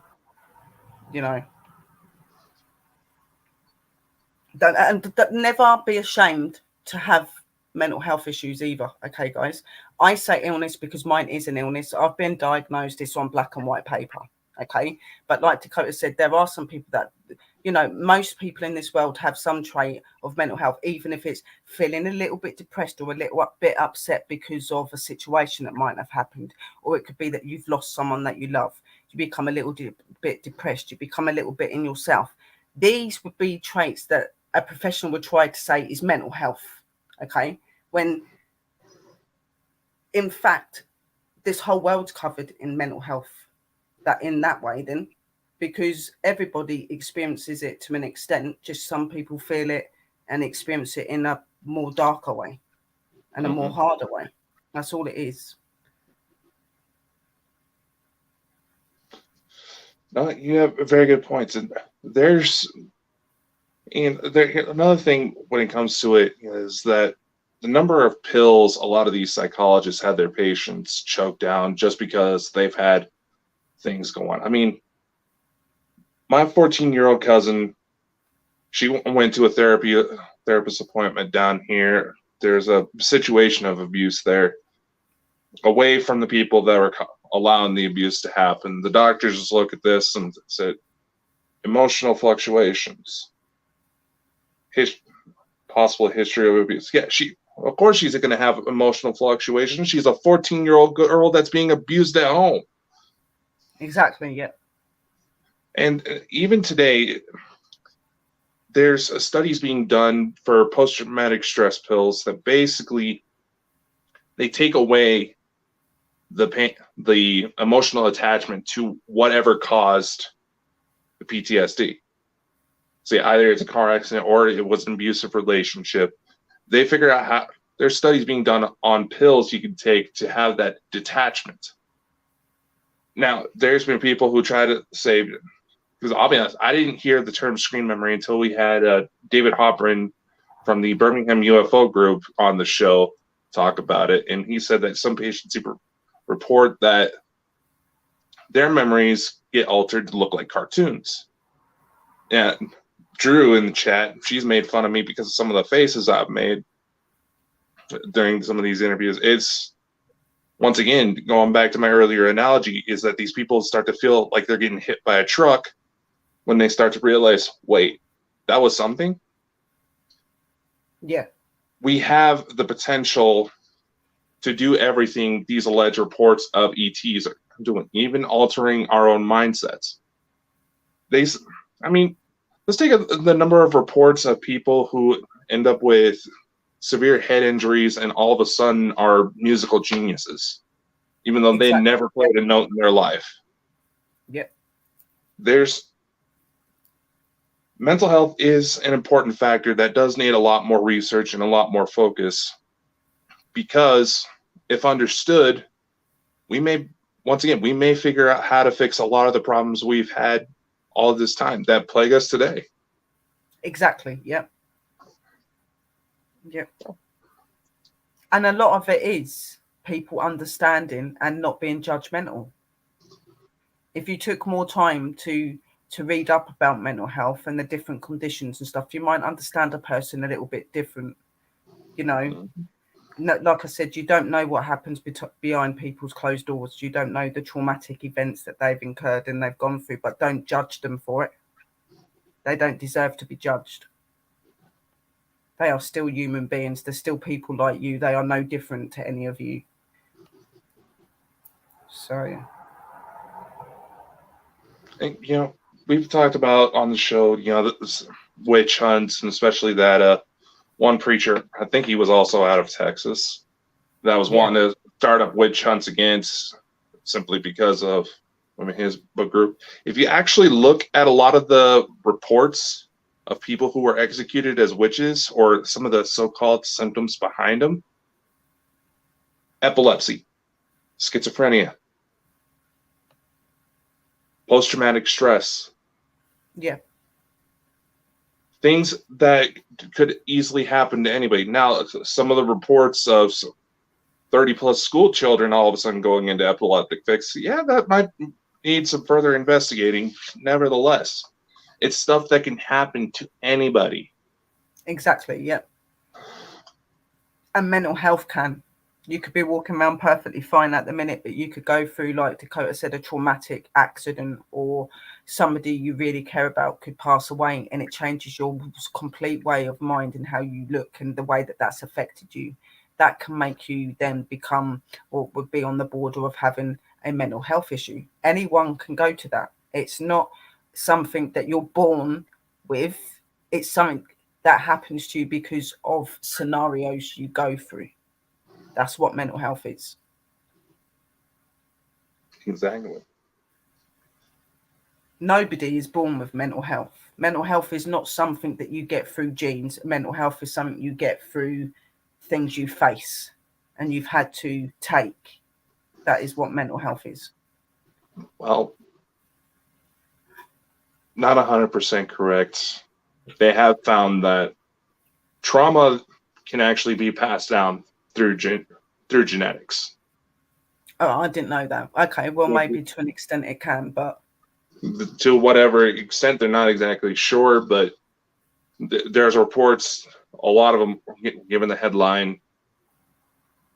Never be ashamed to have mental health issues either. Okay, guys. I say illness because mine is an illness. I've been diagnosed. It's on black and white paper. Okay. But like Dakota said, there are some people that, most people in this world have some trait of mental health, even if it's feeling a little bit depressed or a little bit upset because of a situation that might have happened. Or it could be that you've lost someone that you love. You become a little bit depressed. You become a little bit in yourself. These would be traits that a professional would try to say is mental health. Okay. When in fact, this whole world's covered in mental health in that way then, because everybody experiences it to an extent. Just some people feel it and experience it in a more darker way and a more harder way. That's all it is. No, you have very good points, and another thing when it comes to it is that the number of pills a lot of these psychologists had their patients choke down just because they've had things go on. I mean, my 14-year-old cousin, she went to a therapist appointment down here. There's a situation of abuse there, away from the people that were allowing the abuse to happen. The doctors just look at this and said, emotional fluctuations, possible history of abuse. Yeah, of course she's going to have emotional fluctuations. She's a 14-year-old girl that's being abused at home. Exactly, yeah. And even today, there's studies being done for post-traumatic stress pills that basically they take away the pain, the emotional attachment to whatever caused the PTSD. See, either it's a car accident or it was an abusive relationship. They figure out how there's studies being done on pills you can take to have that detachment. Now, there's been people who try to say, because I'll be honest, I didn't hear the term screen memory until we had David Hopperin from the Birmingham UFO group on the show talk about it. And he said that some patients report that their memories get altered to look like cartoons. And Drew in the chat, she's made fun of me because of some of the faces I've made during some of these interviews. It's, once again, going back to my earlier analogy, is that these people start to feel like they're getting hit by a truck when they start to realize, wait, that was something? Yeah. We have the potential to do everything these alleged reports of ETs are doing, even altering our own mindsets. Let's take the number of reports of people who end up with severe head injuries and all of a sudden are musical geniuses, even though they never played a note in their life. Yep. Mental health is an important factor that does need a lot more research and a lot more focus, because if understood, we may figure out how to fix a lot of the problems we've had all this time that plague us today. Exactly. Yep. Yep. And a lot of it is people understanding and not being judgmental. If you took more time to read up about mental health and the different conditions and stuff, you might understand a person a little bit different. You know, like I said, you don't know what happens behind people's closed doors. You don't know the traumatic events that they've incurred and they've gone through, but don't judge them for it. They don't deserve to be judged. They are still human beings. They're still people like you. They are no different to any of you. So, yeah. And, we've talked about on the show, this witch hunts, and especially that one preacher, I think he was also out of Texas, that was wanting to start up witch hunts against, simply because of his book group. If you actually look at a lot of the reports of people who were executed as witches, or some of the so-called symptoms behind them: epilepsy, schizophrenia, post-traumatic stress. Yeah. Things that could easily happen to anybody. Now, some of the reports of 30-plus school children all of a sudden going into epileptic fits, that might need some further investigating. Nevertheless, it's stuff that can happen to anybody. Exactly, yeah. And mental health can. You could be walking around perfectly fine at the minute, but you could go through, like Dakota said, a traumatic accident, or somebody you really care about could pass away, and it changes your complete way of mind and how you look and the way that that's affected you. That can make you then become, or would be on the border of having a mental health issue. Anyone can go to that. It's not something that you're born with. It's something that happens to you because of scenarios you go through. That's what mental health is. Exactly. nobody is born with mental health. Mental health is not something that you get through genes. Mental health is something you get through things you face and you've had to take. That is what mental health is. Well, not 100% correct. They have found that trauma can actually be passed down through genetics. Oh, I didn't know that. Okay, well, maybe to an extent it can, but to whatever extent, they're not exactly sure. But there's reports, a lot of them given the headline,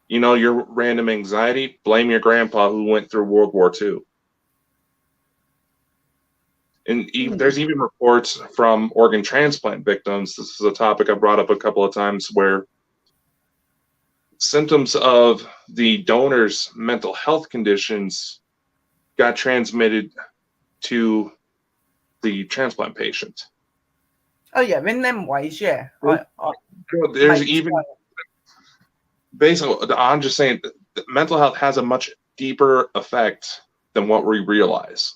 your random anxiety, blame your grandpa who went through World War II. And there's even reports from organ transplant victims. This is a topic I brought up a couple of times, where symptoms of the donor's mental health conditions got transmitted to the transplant patient. Oh yeah, in them ways, yeah. There's even basically, I'm just saying, mental health has a much deeper effect than what we realize.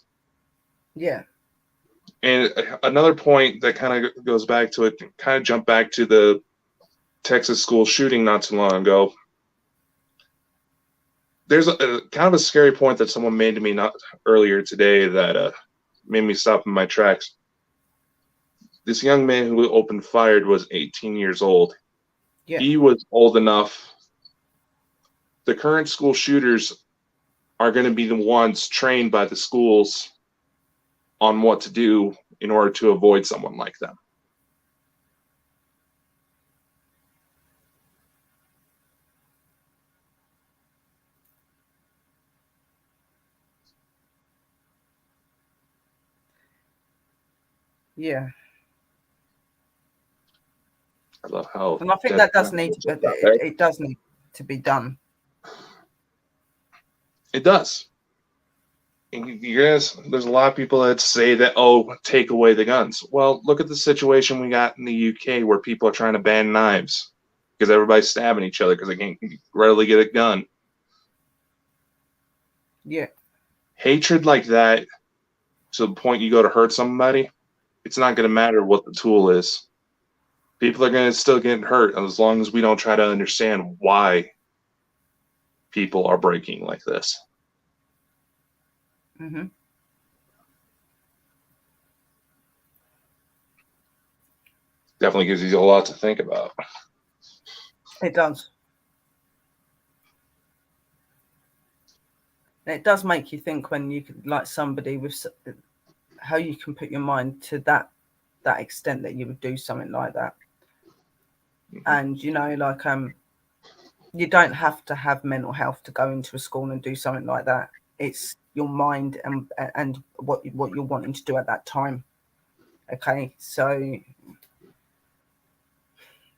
Yeah. And another point that kind of goes back to it, kind of jump back to the Texas school shooting not too long ago. There's a kind of a scary point that someone made to me not earlier today that made me stop in my tracks. This young man who opened fire was 18 years old. Yeah. He was old enough. The current school shooters are going to be the ones trained by the schools on what to do in order to avoid someone like them. Yeah. I love how, and I think that does need to be, it does need to be done. It does. Yes, there's a lot of people that say that, take away the guns. Well, look at the situation we got in the UK where people are trying to ban knives because everybody's stabbing each other because they can't readily get a gun. Yeah. Hatred like that, to the point you go to hurt somebody, it's not going to matter what the tool is. People are going to still get hurt as long as we don't try to understand why people are breaking like this. Mm-hmm. Definitely gives you a lot to think about. It does. It does make you think when you like somebody with how you can put your mind to that extent that you would do something like that. Mm-hmm. And you don't have to have mental health to go into a school and do something like that. It's your mind and what you're wanting to do at that time. Okay, so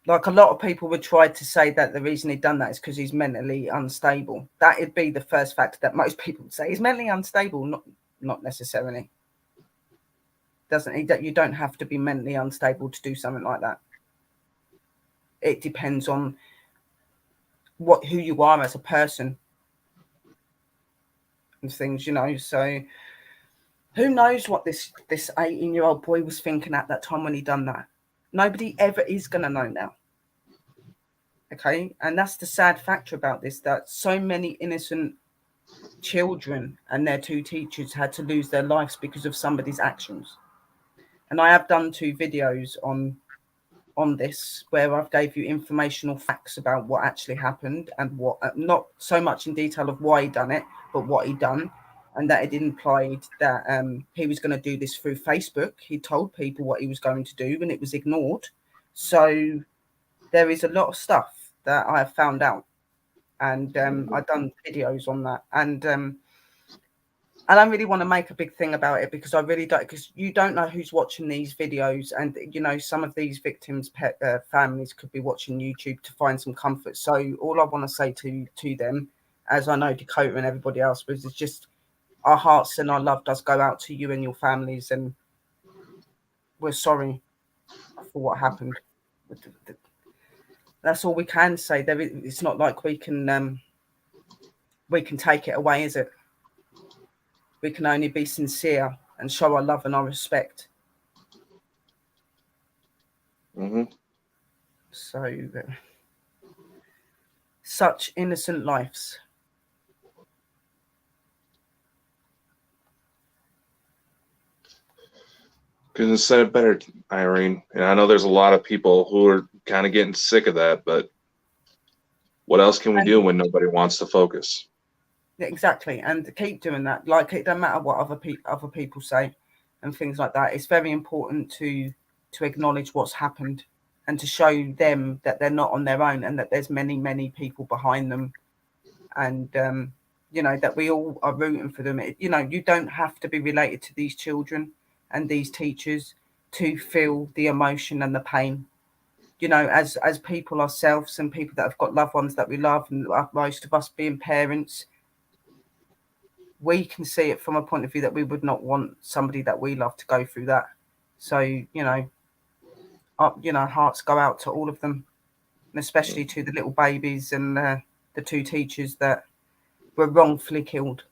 like a lot of people would try to say that the reason he'd done that is because he's mentally unstable. That would be the first factor that most people would say. He's mentally unstable, not necessarily. You don't have to be mentally unstable to do something like that. It depends on who you are as a person and things, so who knows what this 18-year-old boy was thinking at that time when he done that. Nobody ever is going to know now. Okay, and that's the sad factor about this, that so many innocent children and their two teachers had to lose their lives because of somebody's actions. And I have done 2 videos on this where I've gave you informational facts about what actually happened and what, not so much in detail of why he done it, but what he done, and that it implied that he was going to do this through Facebook. He told people what he was going to do and it was ignored. So there is a lot of stuff that I have found out, and I've done videos on that, and I don't really want to make a big thing about it because I really don't, because you don't know who's watching these videos, and some of these victims' families could be watching YouTube to find some comfort. So all I want to say to them, as I know Dakota and everybody else, was it's just our hearts and our love does go out to you and your families, and we're sorry for what happened. That's all we can say. It's not like we can take it away, is it? We can only be sincere and show our love and our respect. So, such innocent lives. Couldn't have said it better, Irene. And I know there's a lot of people who are kind of getting sick of that, but what else can we do when nobody wants to focus? Exactly, and keep doing that. Like, it doesn't matter what other people say and things like that. It's very important to acknowledge what's happened and to show them that they're not on their own and that there's many people behind them, and you know, that we all are rooting for them. You know, you don't have to be related to these children and these teachers to feel the emotion and the pain. You know, as people ourselves and people that have got loved ones that we love, and most of us being parents, we can see it from a point of view that we would not want somebody that we love to go through that. So, you know, hearts go out to all of them, and especially to the little babies and the 2 teachers that were wrongfully killed.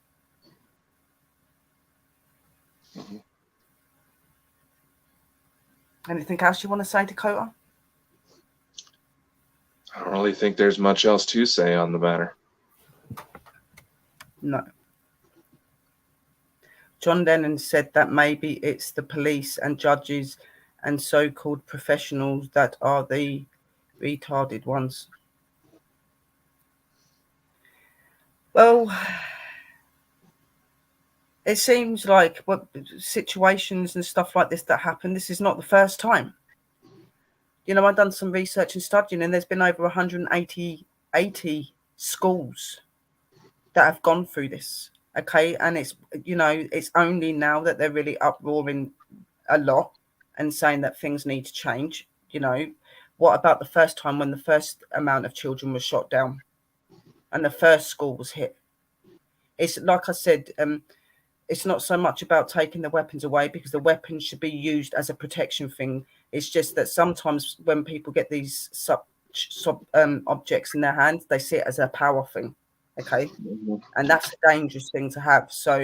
Anything else you want to say, Dakota? I don't really think there's much else to say on the matter. No. John Lennon said that maybe it's the police and judges and so-called professionals that are the retarded ones. Well, it seems like situations and stuff like this that happen, this is not the first time. You know, I've done some research and studying, and there's been over 180 schools that have gone through this. Okay, and it's, you know, it's only now that they're really uproaring a lot and saying that things need to change. You know, what about the first time when the first amount of children was shot down and the first school was hit? It's like I said, it's not so much about taking the weapons away, because the weapons should be used as a protection thing. It's just that sometimes when people get these objects in their hands, they see it as a power thing. Okay, and that's a dangerous thing to have. So,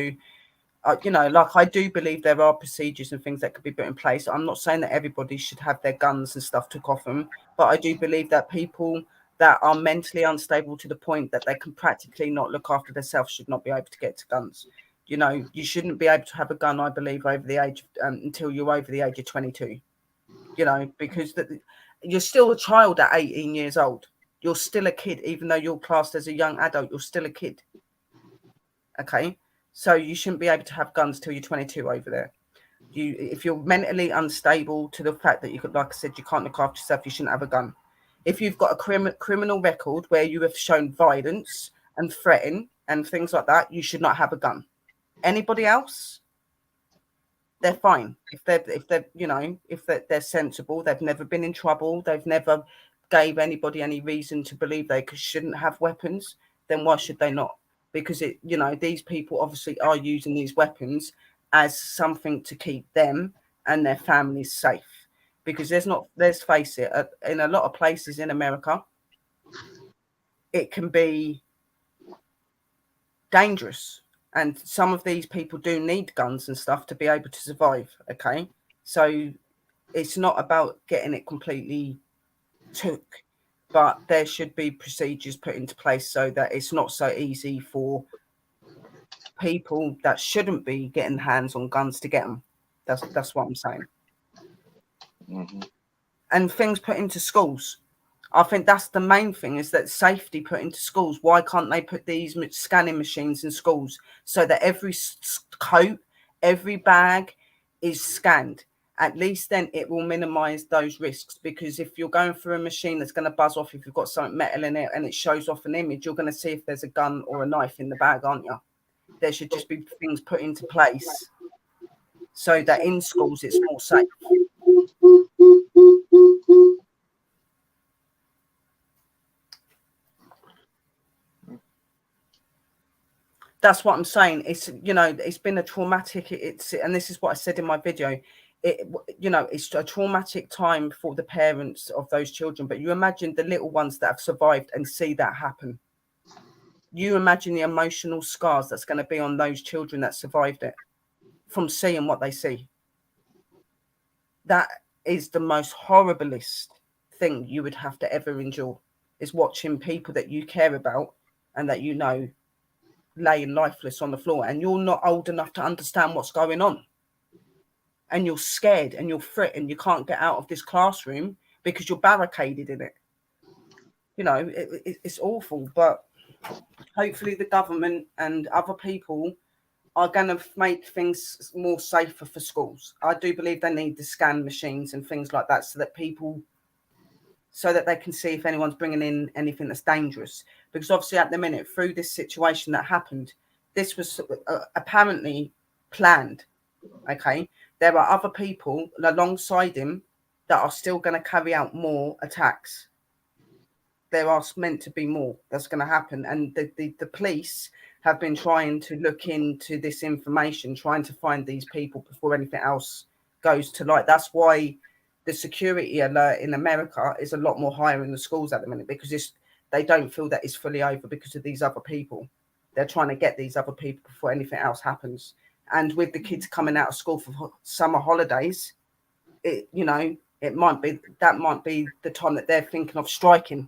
you know, like, I do believe there are procedures and things that could be put in place. I'm not saying that everybody should have their guns and stuff took off them, but I do believe that people that are mentally unstable to the point that they can practically not look after themselves should not be able to get to guns. You know, you shouldn't be able to have a gun, I believe, over the age until you're over the age of 22. You know, because you're still a child at 18 years old. You're still a kid, even though you're classed as a young adult. You're still a kid. Okay, so you shouldn't be able to have guns till you're 22 over there. If you're mentally unstable to the fact that you could, like I said, you can't look after yourself, you shouldn't have a gun. If you've got a criminal record where you have shown violence and threaten and things like that, you should not have a gun. Anybody else, they're fine. If they're you know, if they're sensible, they've never been in trouble, they've never gave anybody any reason to believe they shouldn't have weapons, then why should they not? Because it, you know, these people obviously are using these weapons as something to keep them and their families safe. Because let's face it, in a lot of places in America, it can be dangerous. And some of these people do need guns and stuff to be able to survive. Okay, so it's not about getting it completely took, but there should be procedures put into place so that it's not so easy for people that shouldn't be getting hands on guns to get them. That's what I'm saying. And things put into schools. I think that's the main thing, is that safety put into schools. Why can't they put these scanning machines in schools so that every coat, every bag is scanned? At least then it will minimize those risks, because if you're going through a machine that's going to buzz off, if you've got something metal in it and it shows off an image, you're going to see if there's a gun or a knife in the bag, aren't you? There should just be things put into place so that in schools it's more safe. That's what I'm saying. It's, you know, it's been a traumatic, and this is what I said in my video. You know, it's a traumatic time for the parents of those children, but you imagine the little ones that have survived and see that happen. You imagine the emotional scars that's going to be on those children that survived it. from seeing what they see. That is the most horriblest thing you would have to ever endure, is watching people that you care about and that you know laying lifeless on the floor, and you're not old enough to understand what's going on, and you're scared and you're fretting you can't get out of this classroom because you're barricaded in it. You know, it's awful, but hopefully the government and other people are going to make things more safer for schools. I do believe they need the scan machines and things like that so that they can see if anyone's bringing in anything that's dangerous. Because obviously at the minute, through this situation that happened, this was apparently planned. Okay. There are other people alongside him that are still going to carry out more attacks. There are meant to be more that's going to happen. And the police have been trying to look into this information, trying to find these people before anything else goes to light. That's why the security alert in America is a lot more higher in the schools at the minute, because they don't feel that it's fully over because of these other people. They're trying to get these other people before anything else happens. And with the kids coming out of school for summer holidays, it might be the time that they're thinking of striking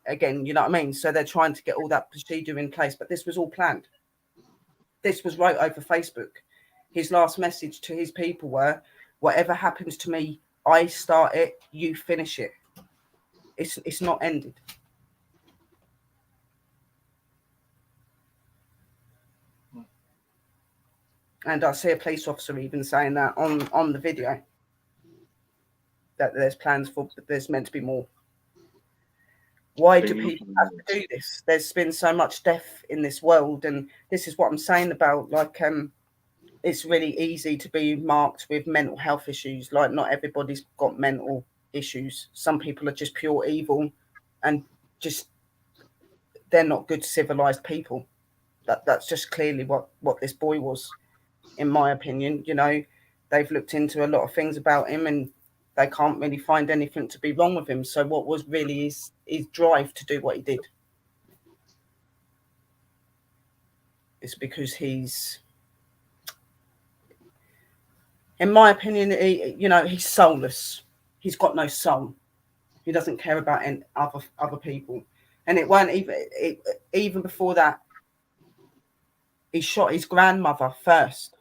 again, you know what I mean? So they're trying to get all that procedure in place, but this was all planned. This was wrote over Facebook. His last message to his people were, whatever happens to me, I start it, you finish it. It's not ended. And I see a police officer even saying that on the video, that there's plans for, there's meant to be more. Why do people have to do this? There's been so much death in this world, and this is what I'm saying about, like, it's really easy to be marked with mental health issues. Like, not everybody's got mental issues. Some people are just pure evil, and just they're not good civilized people. That's just clearly what this boy was, in my opinion. You know, they've looked into a lot of things about him, and they can't really find anything to be wrong with him. So what was really his drive to do what he did? It's because he's, in my opinion, he's soulless. He's got no soul. He doesn't care about any other people. And it weren't even before that. He shot his grandmother first.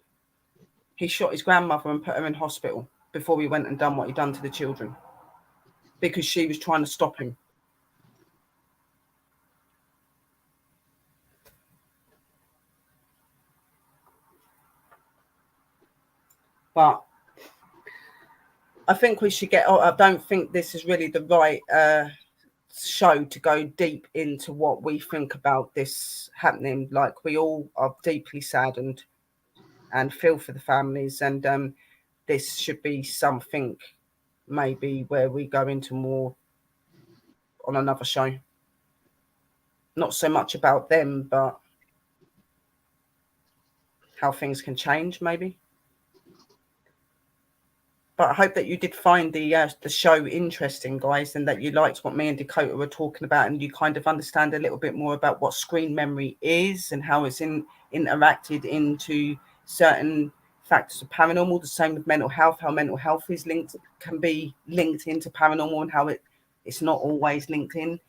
He shot his grandmother and put her in hospital before he went and done what he done to the children, because she was trying to stop him. But I think we should get. I don't think this is really the right show to go deep into what we think about this happening. Like, we all are deeply saddened and feel for the families, and this should be something maybe where we go into more on another show. Not so much about them, but how things can change, maybe. But I hope that you did find the show interesting, guys, and that you liked what me and Dakota were talking about, and you kind of understand a little bit more about what screen memory is and how it's interacted into certain factors of paranormal. The same with mental health, how mental health can be linked into paranormal, and how it's not always linked in,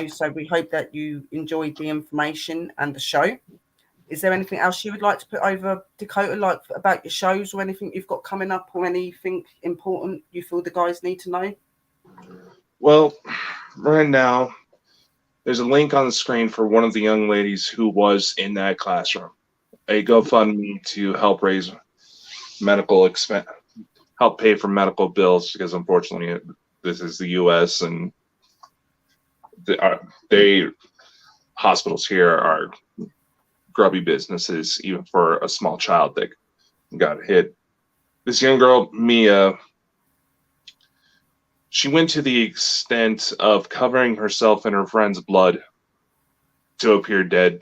So we hope that you enjoyed the information and the show. Is there anything else you would like to put over, Dakota, like about your shows, or anything you've got coming up, or anything important you feel the guys need to know? Well, right now, there's a link on the screen for one of the young ladies who was in that classroom. A GoFundMe to help raise medical expense, help pay for medical bills, because unfortunately this is the U.S. and hospitals here are grubby businesses, even for a small child that got hit. This young girl, Mia, she went to the extent of covering herself in her friend's blood to appear dead,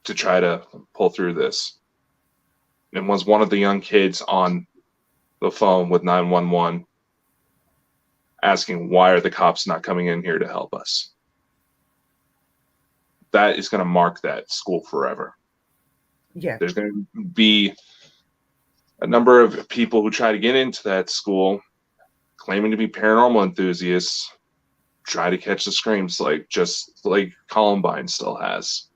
to try to pull through this. And was one of the young kids on the phone with 911 asking, why are the cops not coming in here to help us? That is going to mark that school forever. Yeah. There's going to be a number of people who try to get into that school, claiming to be paranormal enthusiasts, try to catch the screams, just like Columbine still has.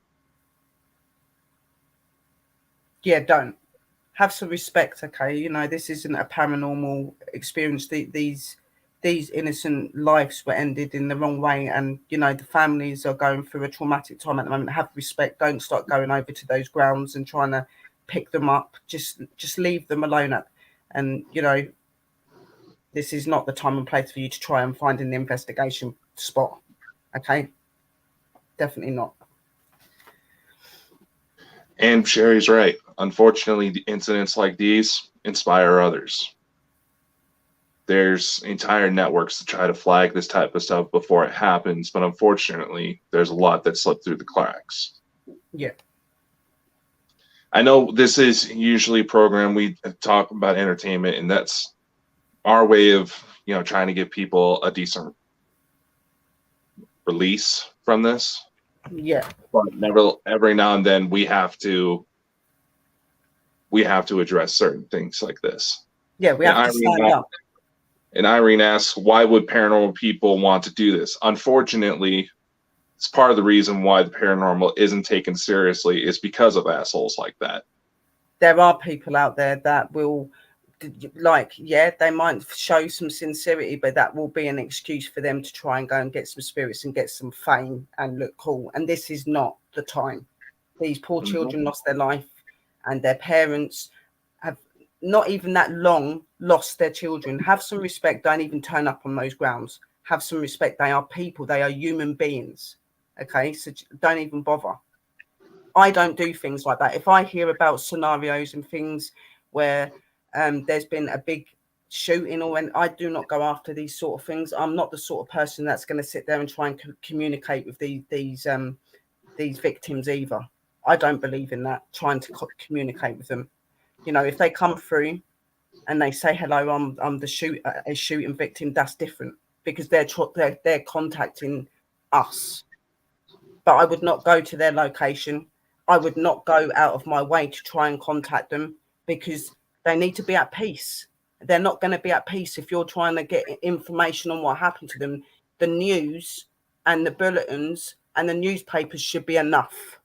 Yeah, don't. Have some respect, okay? You know, this isn't a paranormal experience. These innocent lives were ended in the wrong way, and you know the families are going through a traumatic time at the moment. Have respect. Don't start going over to those grounds and trying to pick them up. Just leave them alone. And you know, this is not the time and place for you to try and find an investigation spot. Okay, definitely not. And Sherry's right. Unfortunately, the incidents like these inspire others. There's entire networks to try to flag this type of stuff before it happens, but unfortunately, there's a lot that slipped through the cracks. Yeah. I know this is usually a program we talk about entertainment, and that's our way of, you know, trying to give people a decent release from this. Yeah. But every now and then we have to address certain things like this. Yeah, we have to stand up. And Irene asks, why would paranormal people want to do this? Unfortunately, it's part of the reason why the paranormal isn't taken seriously is because of assholes like that. There are people out there that will, like, yeah, they might show some sincerity, but that will be an excuse for them to try and go and get some spirits and get some fame and look cool. And this is not the time. These poor children lost their life, and their parents have not even that long lost their children. Have some respect. Don't even turn up on those grounds. Have some respect. They are people. They are human beings. Okay, so don't even bother. I don't do things like that. If I hear about scenarios and things where there's been a big shooting, or when I do not go after these sort of things. I'm not the sort of person that's going to sit there and try and communicate with these victims either. I don't believe in that, trying to communicate with them. You know, if they come through and they say hello, I'm the shooting victim, that's different, because they're contacting us. But I would not go to their location. I would not go out of my way to try and contact them, because they need to be at peace. They're not going to be at peace if you're trying to get information on what happened to them. The news and the bulletins and the newspapers should be enough.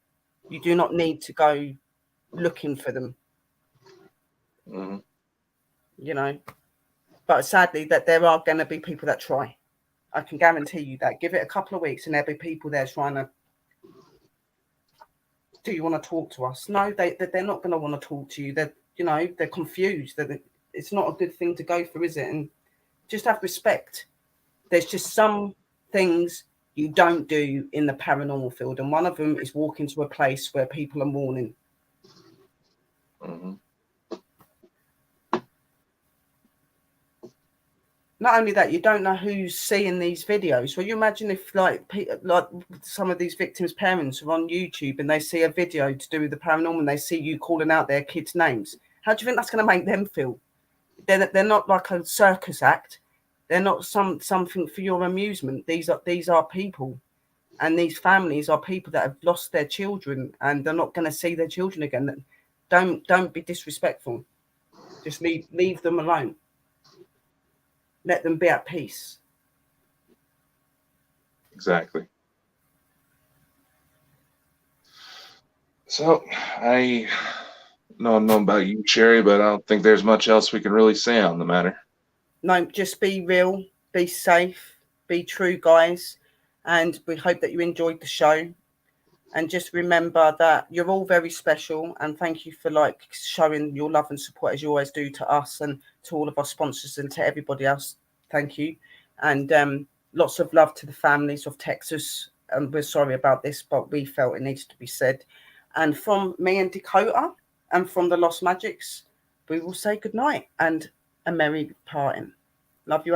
You do not need to go looking for them. Mm-hmm. You know, but sadly that there are going to be people that try. I can guarantee you that. Give it a couple of weeks and there'll be people there trying to, do you want to talk to us? No, they're not going to want to talk to you. They're confused. It's not a good thing to go through, is it? And just have respect. There's just some things you don't do in the paranormal field, and one of them is walk into a place where people are mourning. Mm-hmm. Not only that, you don't know who's seeing these videos. Well, you imagine if like some of these victims' parents are on YouTube and they see a video to do with the paranormal and they see you calling out their kids' names. How do you think that's going to make them feel? They're not like a circus act. They're not something for your amusement. These are people, and these families are people that have lost their children and they're not going to see their children again. Don't be disrespectful. Just leave them alone. Let them be at peace. Exactly. So I don't know about you, Sherry, but I don't think there's much else we can really say on the matter. No, just be real, be safe, be true, guys. And we hope that you enjoyed the show. And just remember that you're all very special. And thank you for showing your love and support as you always do to us and to all of our sponsors and to everybody else. Thank you. And lots of love to the families of Texas. And we're sorry about this, but we felt it needs to be said. And from me and Dakota and from the Lost Magics, we will say goodnight and a merry parting. Love you.